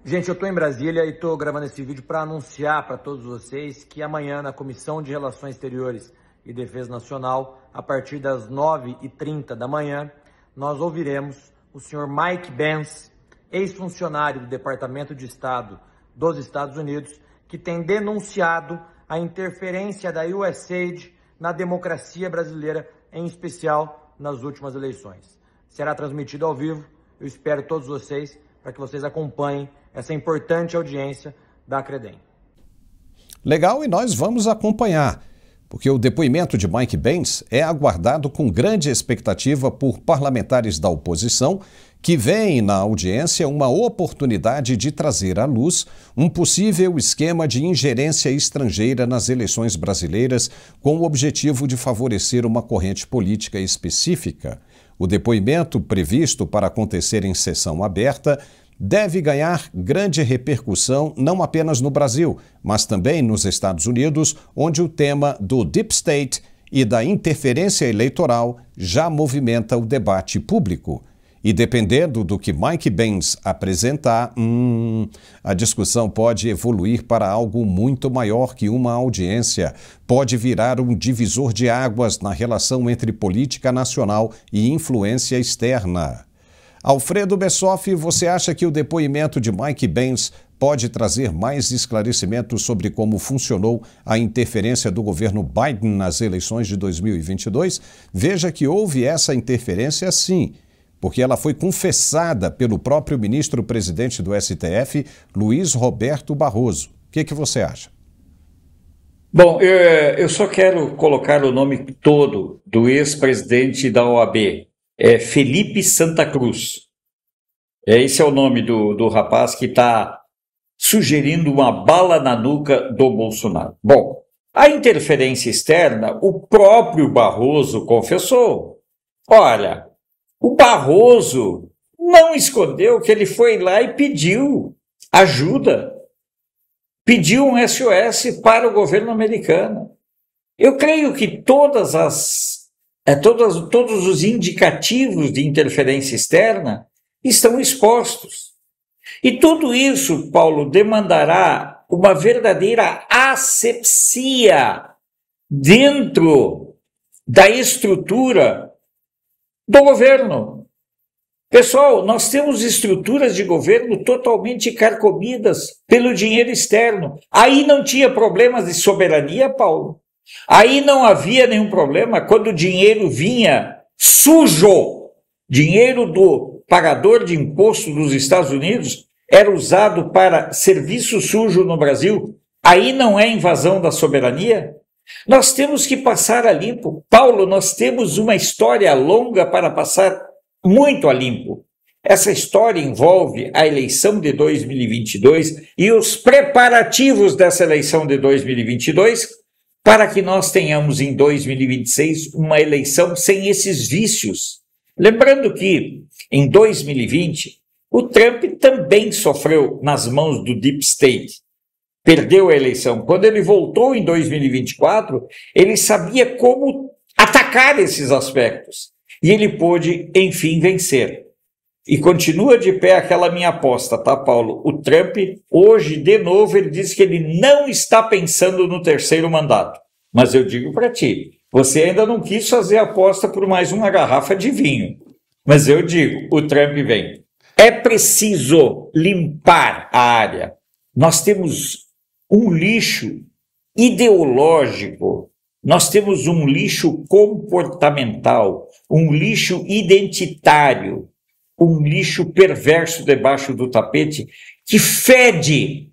Gente, eu estou em Brasília e estou gravando esse vídeo para anunciar para todos vocês que amanhã na Comissão de Relações Exteriores e Defesa Nacional, a partir das 9h30 da manhã, nós ouviremos o senhor Mike Pence, ex-funcionário do Departamento de Estado dos Estados Unidos, que tem denunciado a interferência da USAID na democracia brasileira, em especial nas últimas eleições. Será transmitido ao vivo, eu espero todos vocês para que vocês acompanhem essa importante audiência da CREDEM. Legal, e nós vamos acompanhar, porque o depoimento de Mike Pence é aguardado com grande expectativa por parlamentares da oposição, que veem na audiência uma oportunidade de trazer à luz um possível esquema de ingerência estrangeira nas eleições brasileiras com o objetivo de favorecer uma corrente política específica. O depoimento, previsto para acontecer em sessão aberta, deve ganhar grande repercussão não apenas no Brasil, mas também nos Estados Unidos, onde o tema do Deep State e da interferência eleitoral já movimenta o debate público. E dependendo do que Mike Pence apresentar, a discussão pode evoluir para algo muito maior que uma audiência. Pode virar um divisor de águas na relação entre política nacional e influência externa. Alfredo Bessoff, você acha que o depoimento de Mike Pence pode trazer mais esclarecimentos sobre como funcionou a interferência do governo Biden nas eleições de 2022? Veja que houve essa interferência sim, porque ela foi confessada pelo próprio ministro-presidente do STF, Luiz Roberto Barroso. O que você acha? Bom, eu só quero colocar o nome todo do ex-presidente da OAB, Felipe Santa Cruz. Esse é o nome do rapaz que está sugerindo uma bala na nuca do Bolsonaro. Bom, a interferência externa, o próprio Barroso confessou. Olha, o Barroso não escondeu que ele foi lá e pediu ajuda. Pediu um SOS para o governo americano. Eu creio que todos os indicativos de interferência externa estão expostos. E tudo isso, Paulo, demandará uma verdadeira asepsia dentro da estrutura do governo. Pessoal, nós temos estruturas de governo totalmente carcomidas pelo dinheiro externo. Aí não tinha problemas de soberania, Paulo. Aí não havia nenhum problema quando o dinheiro vinha sujo. Dinheiro do pagador de imposto dos Estados Unidos era usado para serviço sujo no Brasil. Aí não é invasão da soberania? Nós temos que passar a limpo. Paulo, nós temos uma história longa para passar muito a limpo. Essa história envolve a eleição de 2022 e os preparativos dessa eleição de 2022 para que nós tenhamos em 2026 uma eleição sem esses vícios. Lembrando que em 2020 o Trump também sofreu nas mãos do Deep State. Perdeu a eleição. Quando ele voltou em 2024, ele sabia como atacar esses aspectos. E ele pôde, enfim, vencer. E continua de pé aquela minha aposta, tá, Paulo? O Trump, hoje, de novo, ele disse que ele não está pensando no terceiro mandato. Mas eu digo para ti, você ainda não quis fazer aposta por mais uma garrafa de vinho. Mas eu digo, o Trump vem. É preciso limpar a área. Nós temos um lixo ideológico, nós temos um lixo comportamental, um lixo identitário, um lixo perverso debaixo do tapete que fede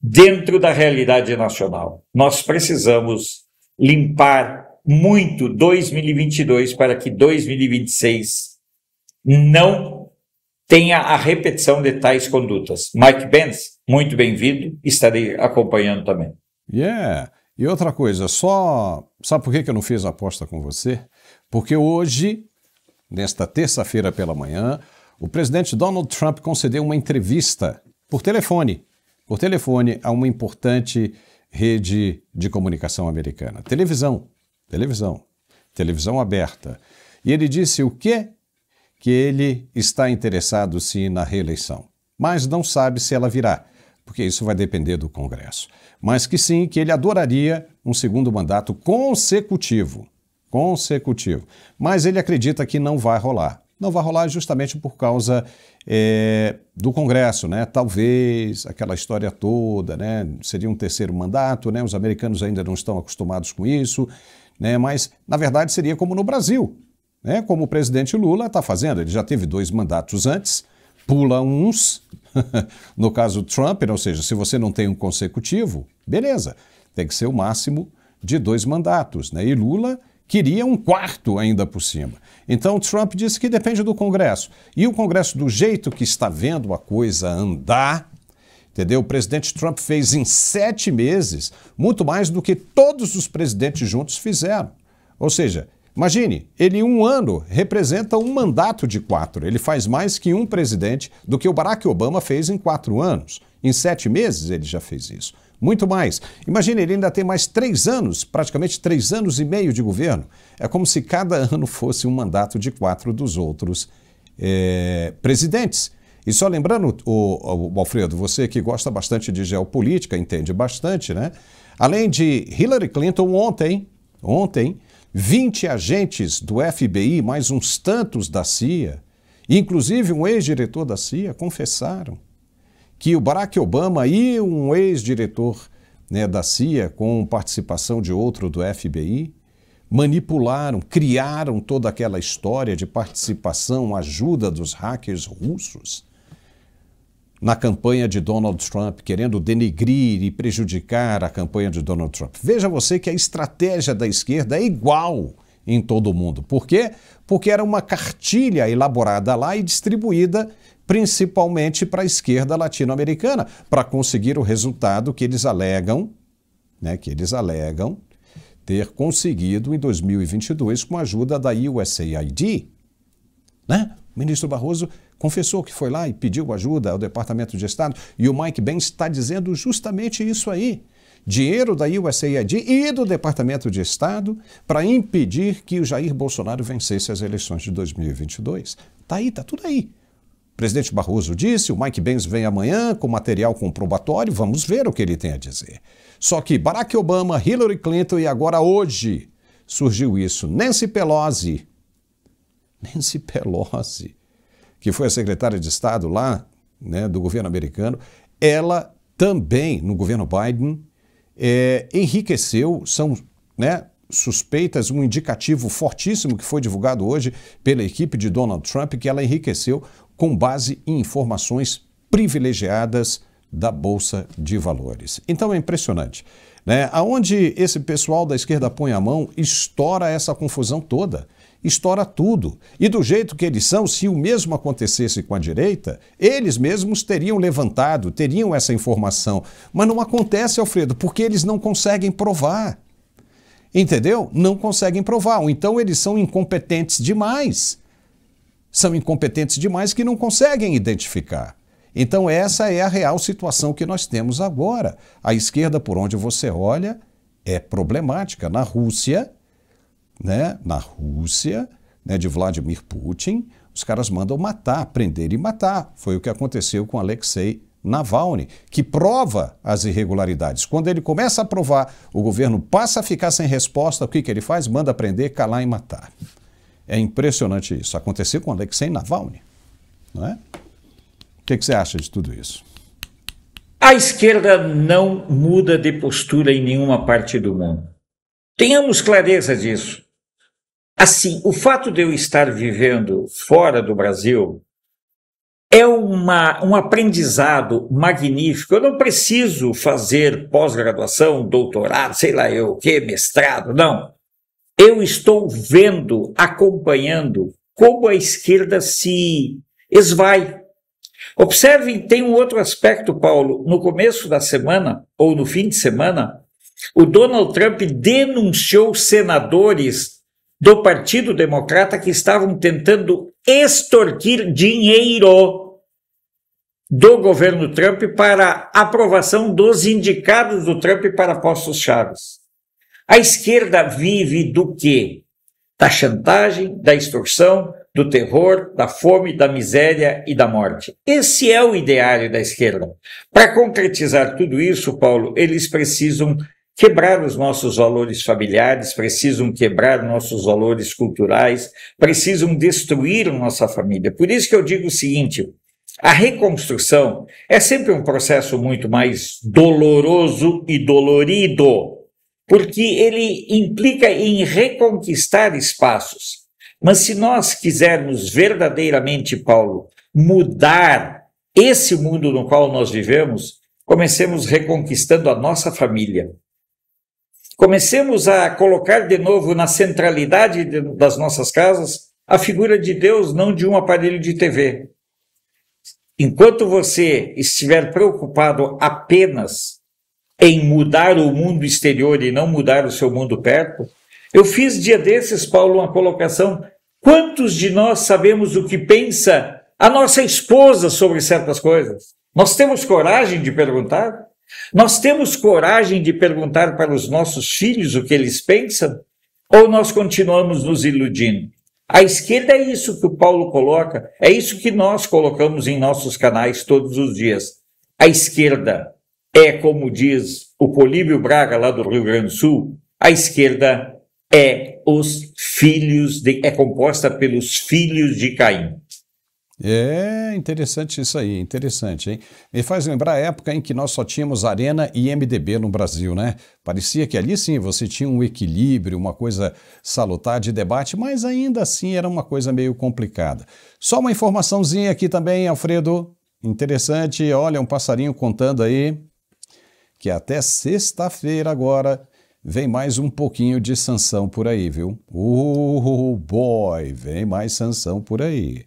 dentro da realidade nacional. Nós precisamos limpar muito 2022 para que 2026 não tenha a repetição de tais condutas. Mike Pence, muito bem-vindo, estarei acompanhando também. E outra coisa, sabe por que eu não fiz a aposta com você? Porque hoje, nesta terça-feira pela manhã, o presidente Donald Trump concedeu uma entrevista por telefone a uma importante rede de comunicação americana. Televisão aberta. E ele disse o quê? Que ele está interessado sim na reeleição, mas não sabe se ela virá, porque isso vai depender do Congresso. Mas que sim, que ele adoraria um segundo mandato consecutivo. Mas ele acredita que não vai rolar. Não vai rolar justamente por causa do Congresso, né? Talvez aquela história toda, né? Seria um terceiro mandato, né? Os americanos ainda não estão acostumados com isso, né? Mas, na verdade, seria como no Brasil, né? Como o presidente Lula está fazendo. Ele já teve 2 mandatos antes, pula uns, no caso Trump, ou seja, se você não tem um consecutivo, beleza, tem que ser o máximo de 2 mandatos, né? E Lula queria um 4º ainda por cima. Então Trump disse que depende do Congresso. E o Congresso, do jeito que está vendo a coisa andar, entendeu? O presidente Trump fez em 7 meses muito mais do que todos os presidentes juntos fizeram. Ou seja, imagine, ele em 1 ano representa um mandato de 4. Ele faz mais que um presidente do que o Barack Obama fez em 4 anos. Em 7 meses ele já fez isso. Muito mais. Imagine, ele ainda tem mais 3 anos, praticamente 3 anos e meio de governo. É como se cada ano fosse um mandato de 4 dos outros presidentes. E só lembrando, Alfredo, você que gosta bastante de geopolítica, entende bastante, né? Além de Hillary Clinton, ontem, 20 agentes do FBI, mais uns tantos da CIA, Inclusive, um ex-diretor da CIA confessaram que o Barack Obama e um ex-diretor, né, da CIA, com participação de outro do FBI, manipularam, criaram toda aquela história de participação, ajuda dos hackers russos na campanha de Donald Trump, querendo denegrir e prejudicar a campanha de Donald Trump. Veja você que a estratégia da esquerda é igual em todo o mundo. Por quê? Porque era uma cartilha elaborada lá e distribuída principalmente para a esquerda latino-americana, para conseguir o resultado que eles alegam, né, ter conseguido em 2022 com a ajuda da USAID. Né? O ministro Barroso confessou que foi lá e pediu ajuda ao Departamento de Estado, e o Mike Pence está dizendo justamente isso aí. Dinheiro da USAID e do Departamento de Estado para impedir que o Jair Bolsonaro vencesse as eleições de 2022. Tá aí, tá tudo aí. O presidente Barroso disse, o Mike Pence vem amanhã com material comprobatório, vamos ver o que ele tem a dizer. Só que Barack Obama, Hillary Clinton e agora hoje surgiu isso. Nancy Pelosi, que foi a secretária de Estado lá, né, do governo americano, ela também, no governo Biden, enriqueceu, são, né, suspeitas, um indicativo fortíssimo que foi divulgado hoje pela equipe de Donald Trump, que ela enriqueceu com base em informações privilegiadas da Bolsa de Valores. Então é impressionante, né? Aonde esse pessoal da esquerda põe a mão, estoura essa confusão toda. Estoura tudo. E do jeito que eles são, se o mesmo acontecesse com a direita, eles mesmos teriam levantado, teriam essa informação. Mas não acontece, Alfredo, porque eles não conseguem provar. Entendeu? Não conseguem provar. Ou então eles são incompetentes demais. São incompetentes demais que não conseguem identificar. Então essa é a real situação que nós temos agora. A esquerda, por onde você olha, é problemática. Na Rússia, né, de Vladimir Putin, os caras mandam matar, prender e matar. Foi o que aconteceu com Alexei Navalny, que prova as irregularidades. Quando ele começa a provar, o governo passa a ficar sem resposta, o que ele faz? Manda prender, calar e matar. É impressionante isso. Aconteceu com Alexei Navalny, não é? O que você acha de tudo isso? A esquerda não muda de postura em nenhuma parte do mundo. Tenhamos clareza disso. Assim, o fato de eu estar vivendo fora do Brasil é um aprendizado magnífico. Eu não preciso fazer pós-graduação, doutorado, sei lá eu o quê, mestrado, não. Eu estou vendo, acompanhando como a esquerda se esvai. Observem, tem um outro aspecto, Paulo. No começo da semana, ou no fim de semana, o Donald Trump denunciou senadores do Partido Democrata que estavam tentando extorquir dinheiro do governo Trump para aprovação dos indicados do Trump para postos-chave. A esquerda vive do quê? Da chantagem, da extorsão, do terror, da fome, da miséria e da morte. Esse é o ideário da esquerda. Para concretizar tudo isso, Paulo, eles precisam quebrar os nossos valores familiares, precisam quebrar nossos valores culturais, precisam destruir a nossa família. Por isso que eu digo o seguinte, a reconstrução é sempre um processo muito mais doloroso e dolorido, porque ele implica em reconquistar espaços. Mas se nós quisermos verdadeiramente, Paulo, mudar esse mundo no qual nós vivemos, comecemos reconquistando a nossa família. Comecemos a colocar de novo na centralidade das nossas casas a figura de Deus, não de um aparelho de TV. Enquanto você estiver preocupado apenas em mudar o mundo exterior e não mudar o seu mundo perto, eu fiz dia desses, Paulo, uma colocação. Quantos de nós sabemos o que pensa a nossa esposa sobre certas coisas? Nós temos coragem de perguntar? Nós temos coragem de perguntar para os nossos filhos o que eles pensam? Ou nós continuamos nos iludindo? A esquerda é isso que o Paulo coloca, é isso que nós colocamos em nossos canais todos os dias. A esquerda é, como diz o Políbio Braga, lá do Rio Grande do Sul, a esquerda é composta pelos filhos de Caim. É interessante isso aí, interessante, hein? Me faz lembrar a época em que nós só tínhamos Arena e MDB no Brasil, né? Parecia que ali sim você tinha um equilíbrio, uma coisa salutar de debate, mas ainda assim era uma coisa meio complicada. Só uma informaçãozinha aqui também, Alfredo, interessante, olha, um passarinho contando aí que até sexta-feira agora vem mais um pouquinho de sanção por aí, viu? Boy, vem mais sanção por aí.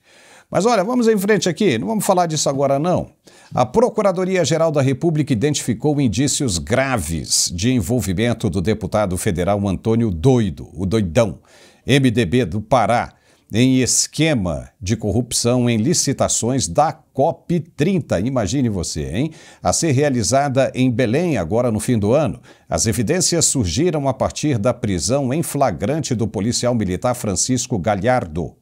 Mas olha, vamos em frente aqui, não vamos falar disso agora não. A Procuradoria-Geral da República identificou indícios graves de envolvimento do deputado federal Antônio Doido, o Doidão, MDB do Pará, em esquema de corrupção em licitações da COP30, imagine você, hein? A ser realizada em Belém agora no fim do ano. As evidências surgiram a partir da prisão em flagrante do policial militar Francisco Galhardo,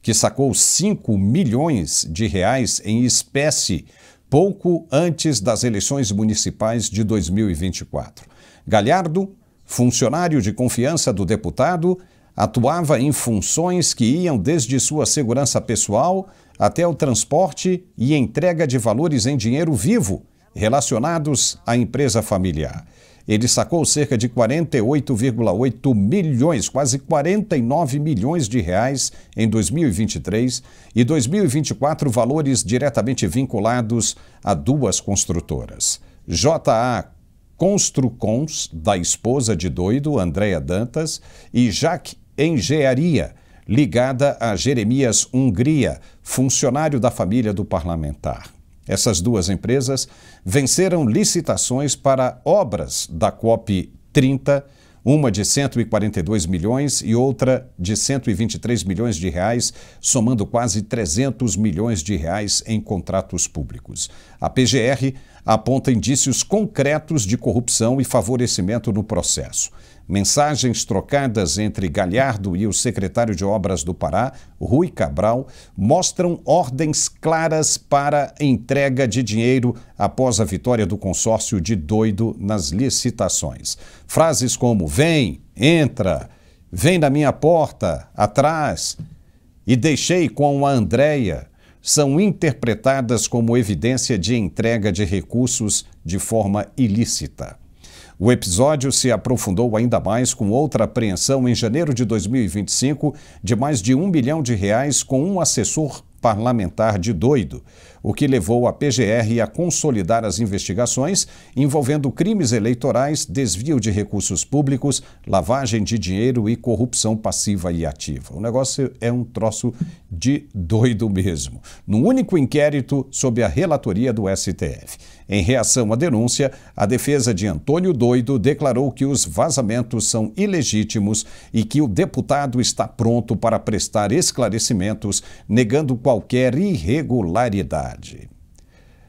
que sacou 5 milhões de reais em espécie pouco antes das eleições municipais de 2024. Galhardo, funcionário de confiança do deputado, atuava em funções que iam desde sua segurança pessoal até o transporte e entrega de valores em dinheiro vivo relacionados à empresa familiar. Ele sacou cerca de 48,8 milhões, quase 49 milhões de reais em 2023 e 2024 valores diretamente vinculados a 2 construtoras. JA Construcons, da esposa de Doido, Andréa Dantas, e Jaque Engenharia, ligada a Jeremias Hungria, funcionário da família do parlamentar. Essas 2 empresas venceram licitações para obras da COP30, uma de 142 milhões e outra de 123 milhões de reais, somando quase 300 milhões de reais em contratos públicos. A PGR aponta indícios concretos de corrupção e favorecimento no processo. Mensagens trocadas entre Galhardo e o secretário de Obras do Pará, Rui Cabral, mostram ordens claras para entrega de dinheiro após a vitória do consórcio de Doido nas licitações. Frases como vem, entra, vem na minha porta, atrás e deixei com a Andréia são interpretadas como evidência de entrega de recursos de forma ilícita. O episódio se aprofundou ainda mais com outra apreensão em janeiro de 2025 de mais de R$1 milhão com um assessor parlamentar de Doido, o que levou a PGR a consolidar as investigações envolvendo crimes eleitorais, desvio de recursos públicos, lavagem de dinheiro e corrupção passiva e ativa. O negócio é um troço de doido mesmo. Num único inquérito sob a relatoria do STF. Em reação à denúncia, a defesa de Antônio Doido declarou que os vazamentos são ilegítimos e que o deputado está pronto para prestar esclarecimentos, negando qualquer irregularidade.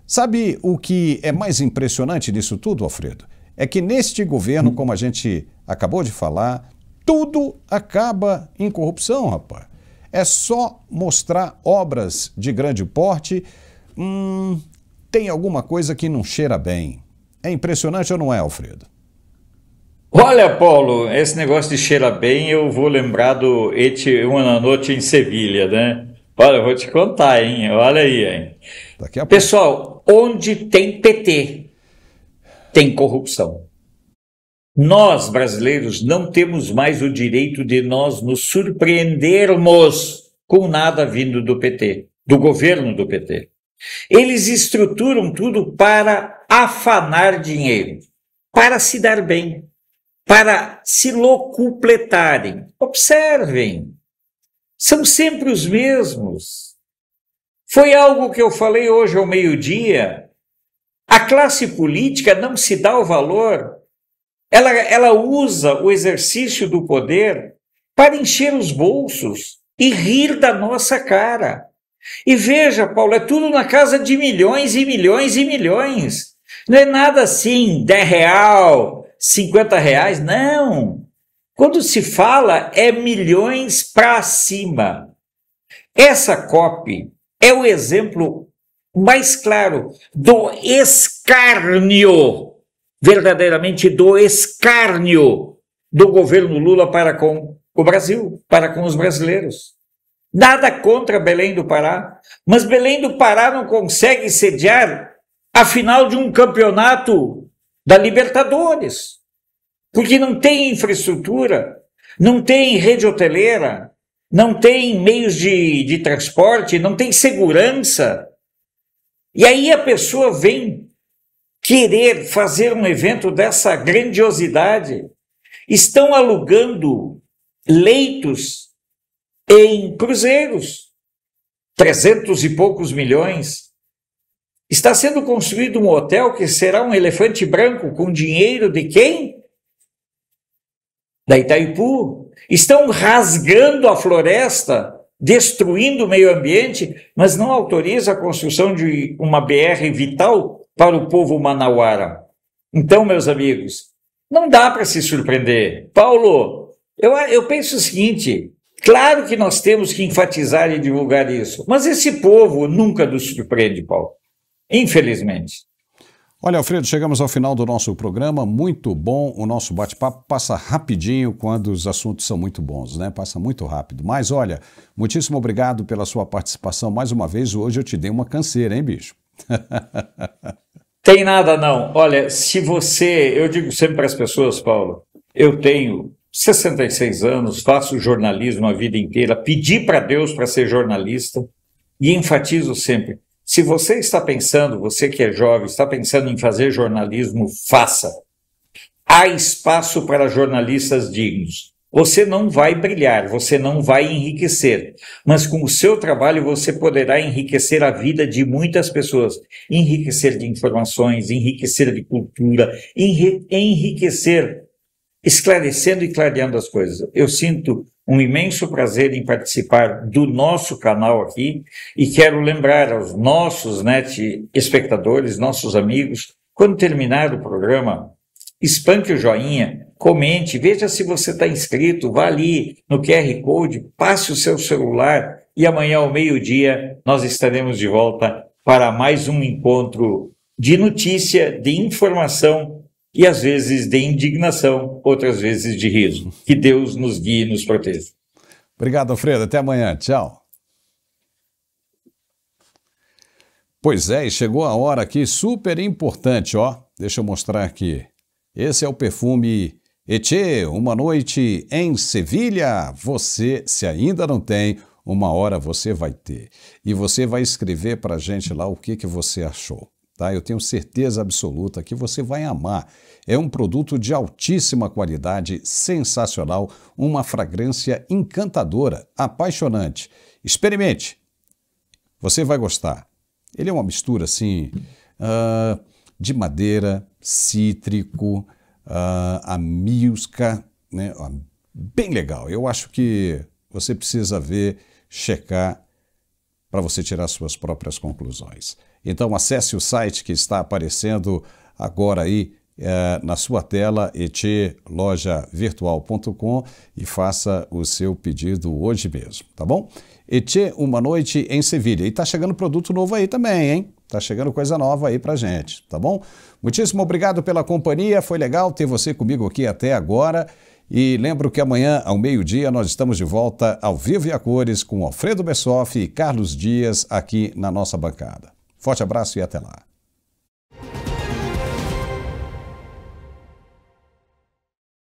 Sabe o que é mais impressionante nisso tudo, Alfredo? É que neste governo, como a gente acabou de falar, tudo acaba em corrupção, rapaz. É só mostrar obras de grande porte, tem alguma coisa que não cheira bem. É impressionante ou não é, Alfredo? Olha, Paulo, esse negócio de cheira bem, eu vou lembrar do Una Noite em Sevilha, né? Olha, eu vou te contar, hein? Olha aí, hein? Daqui a pouco. Pessoal, onde tem PT, tem corrupção. Nós, brasileiros, não temos mais o direito de nós nos surpreendermos com nada vindo do PT, do governo do PT. Eles estruturam tudo para afanar dinheiro, para se dar bem, para se locupletarem. Observem, são sempre os mesmos. Foi algo que eu falei hoje ao meio-dia. A classe política não se dá o valor. Ela usa o exercício do poder para encher os bolsos e rir da nossa cara. E veja, Paulo, é tudo na casa de milhões e milhões e milhões. Não é nada assim, R$10, R$50, não. Quando se fala, é milhões para cima. Essa COP é o exemplo mais claro do escárnio, verdadeiramente do escárnio do governo Lula para com o Brasil, para com os brasileiros. Nada contra Belém do Pará, mas Belém do Pará não consegue sediar a final de um campeonato da Libertadores, porque não tem infraestrutura, não tem rede hoteleira, não tem meios de transporte, não tem segurança. E aí a pessoa vem querer fazer um evento dessa grandiosidade. Estão alugando leitos em cruzeiros, 300 e poucos milhões. Está sendo construído um hotel que será um elefante branco com dinheiro de quem? Da Itaipu. Estão rasgando a floresta, destruindo o meio ambiente, mas não autoriza a construção de uma BR vital para o povo manauara. Então, meus amigos, não dá para se surpreender. Paulo, eu penso o seguinte, claro que nós temos que enfatizar e divulgar isso, mas esse povo nunca nos surpreende, Paulo. Infelizmente. Olha, Alfredo, chegamos ao final do nosso programa, muito bom, o nosso bate-papo passa rapidinho quando os assuntos são muito bons, né? Passa muito rápido, mas olha, muitíssimo obrigado pela sua participação mais uma vez, hoje eu te dei uma canseira, hein, bicho? Tem nada não, olha, eu digo sempre para as pessoas, Paulo, eu tenho 66 anos, faço jornalismo a vida inteira, pedi para Deus para ser jornalista e enfatizo sempre, se você está pensando, você que é jovem, está pensando em fazer jornalismo, faça. Há espaço para jornalistas dignos. Você não vai brilhar, você não vai enriquecer, mas com o seu trabalho você poderá enriquecer a vida de muitas pessoas. Enriquecer de informações, enriquecer de cultura, enriquecer, esclarecendo e clareando as coisas. Eu sinto um imenso prazer em participar do nosso canal aqui e quero lembrar aos nossos espectadores, nossos amigos, quando terminar o programa, espanque o joinha, comente, veja se você está inscrito, vá ali no QR Code, passe o seu celular e amanhã ao meio-dia nós estaremos de volta para mais um encontro de notícia, de informação e às vezes de indignação, outras vezes de riso. Que Deus nos guie e nos proteja. Obrigado, Alfredo. Até amanhã. Tchau. Pois é, e chegou a hora aqui super importante, ó. Deixa eu mostrar aqui. Esse é o perfume Etxe, uma noite em Sevilha. Você, se ainda não tem, uma hora você vai ter. E você vai escrever pra gente lá o que você achou. Tá? Eu tenho certeza absoluta que você vai amar. É um produto de altíssima qualidade, sensacional, uma fragrância encantadora, apaixonante. Experimente, você vai gostar. Ele é uma mistura assim de madeira, cítrico, amilca, né? Bem legal. Eu acho que você precisa ver, checar, para você tirar suas próprias conclusões. Então acesse o site que está aparecendo agora aí na sua tela, etchelojavirtual.com, e faça o seu pedido hoje mesmo, tá bom? Etxe, uma noite em Sevilha. E tá chegando produto novo aí também, hein? Tá chegando coisa nova aí pra gente, tá bom? Muitíssimo obrigado pela companhia, foi legal ter você comigo aqui até agora. E lembro que amanhã, ao meio-dia, nós estamos de volta ao vivo e a cores com Alfredo Bessoff e Carlos Dias aqui na nossa bancada. Forte abraço e até lá.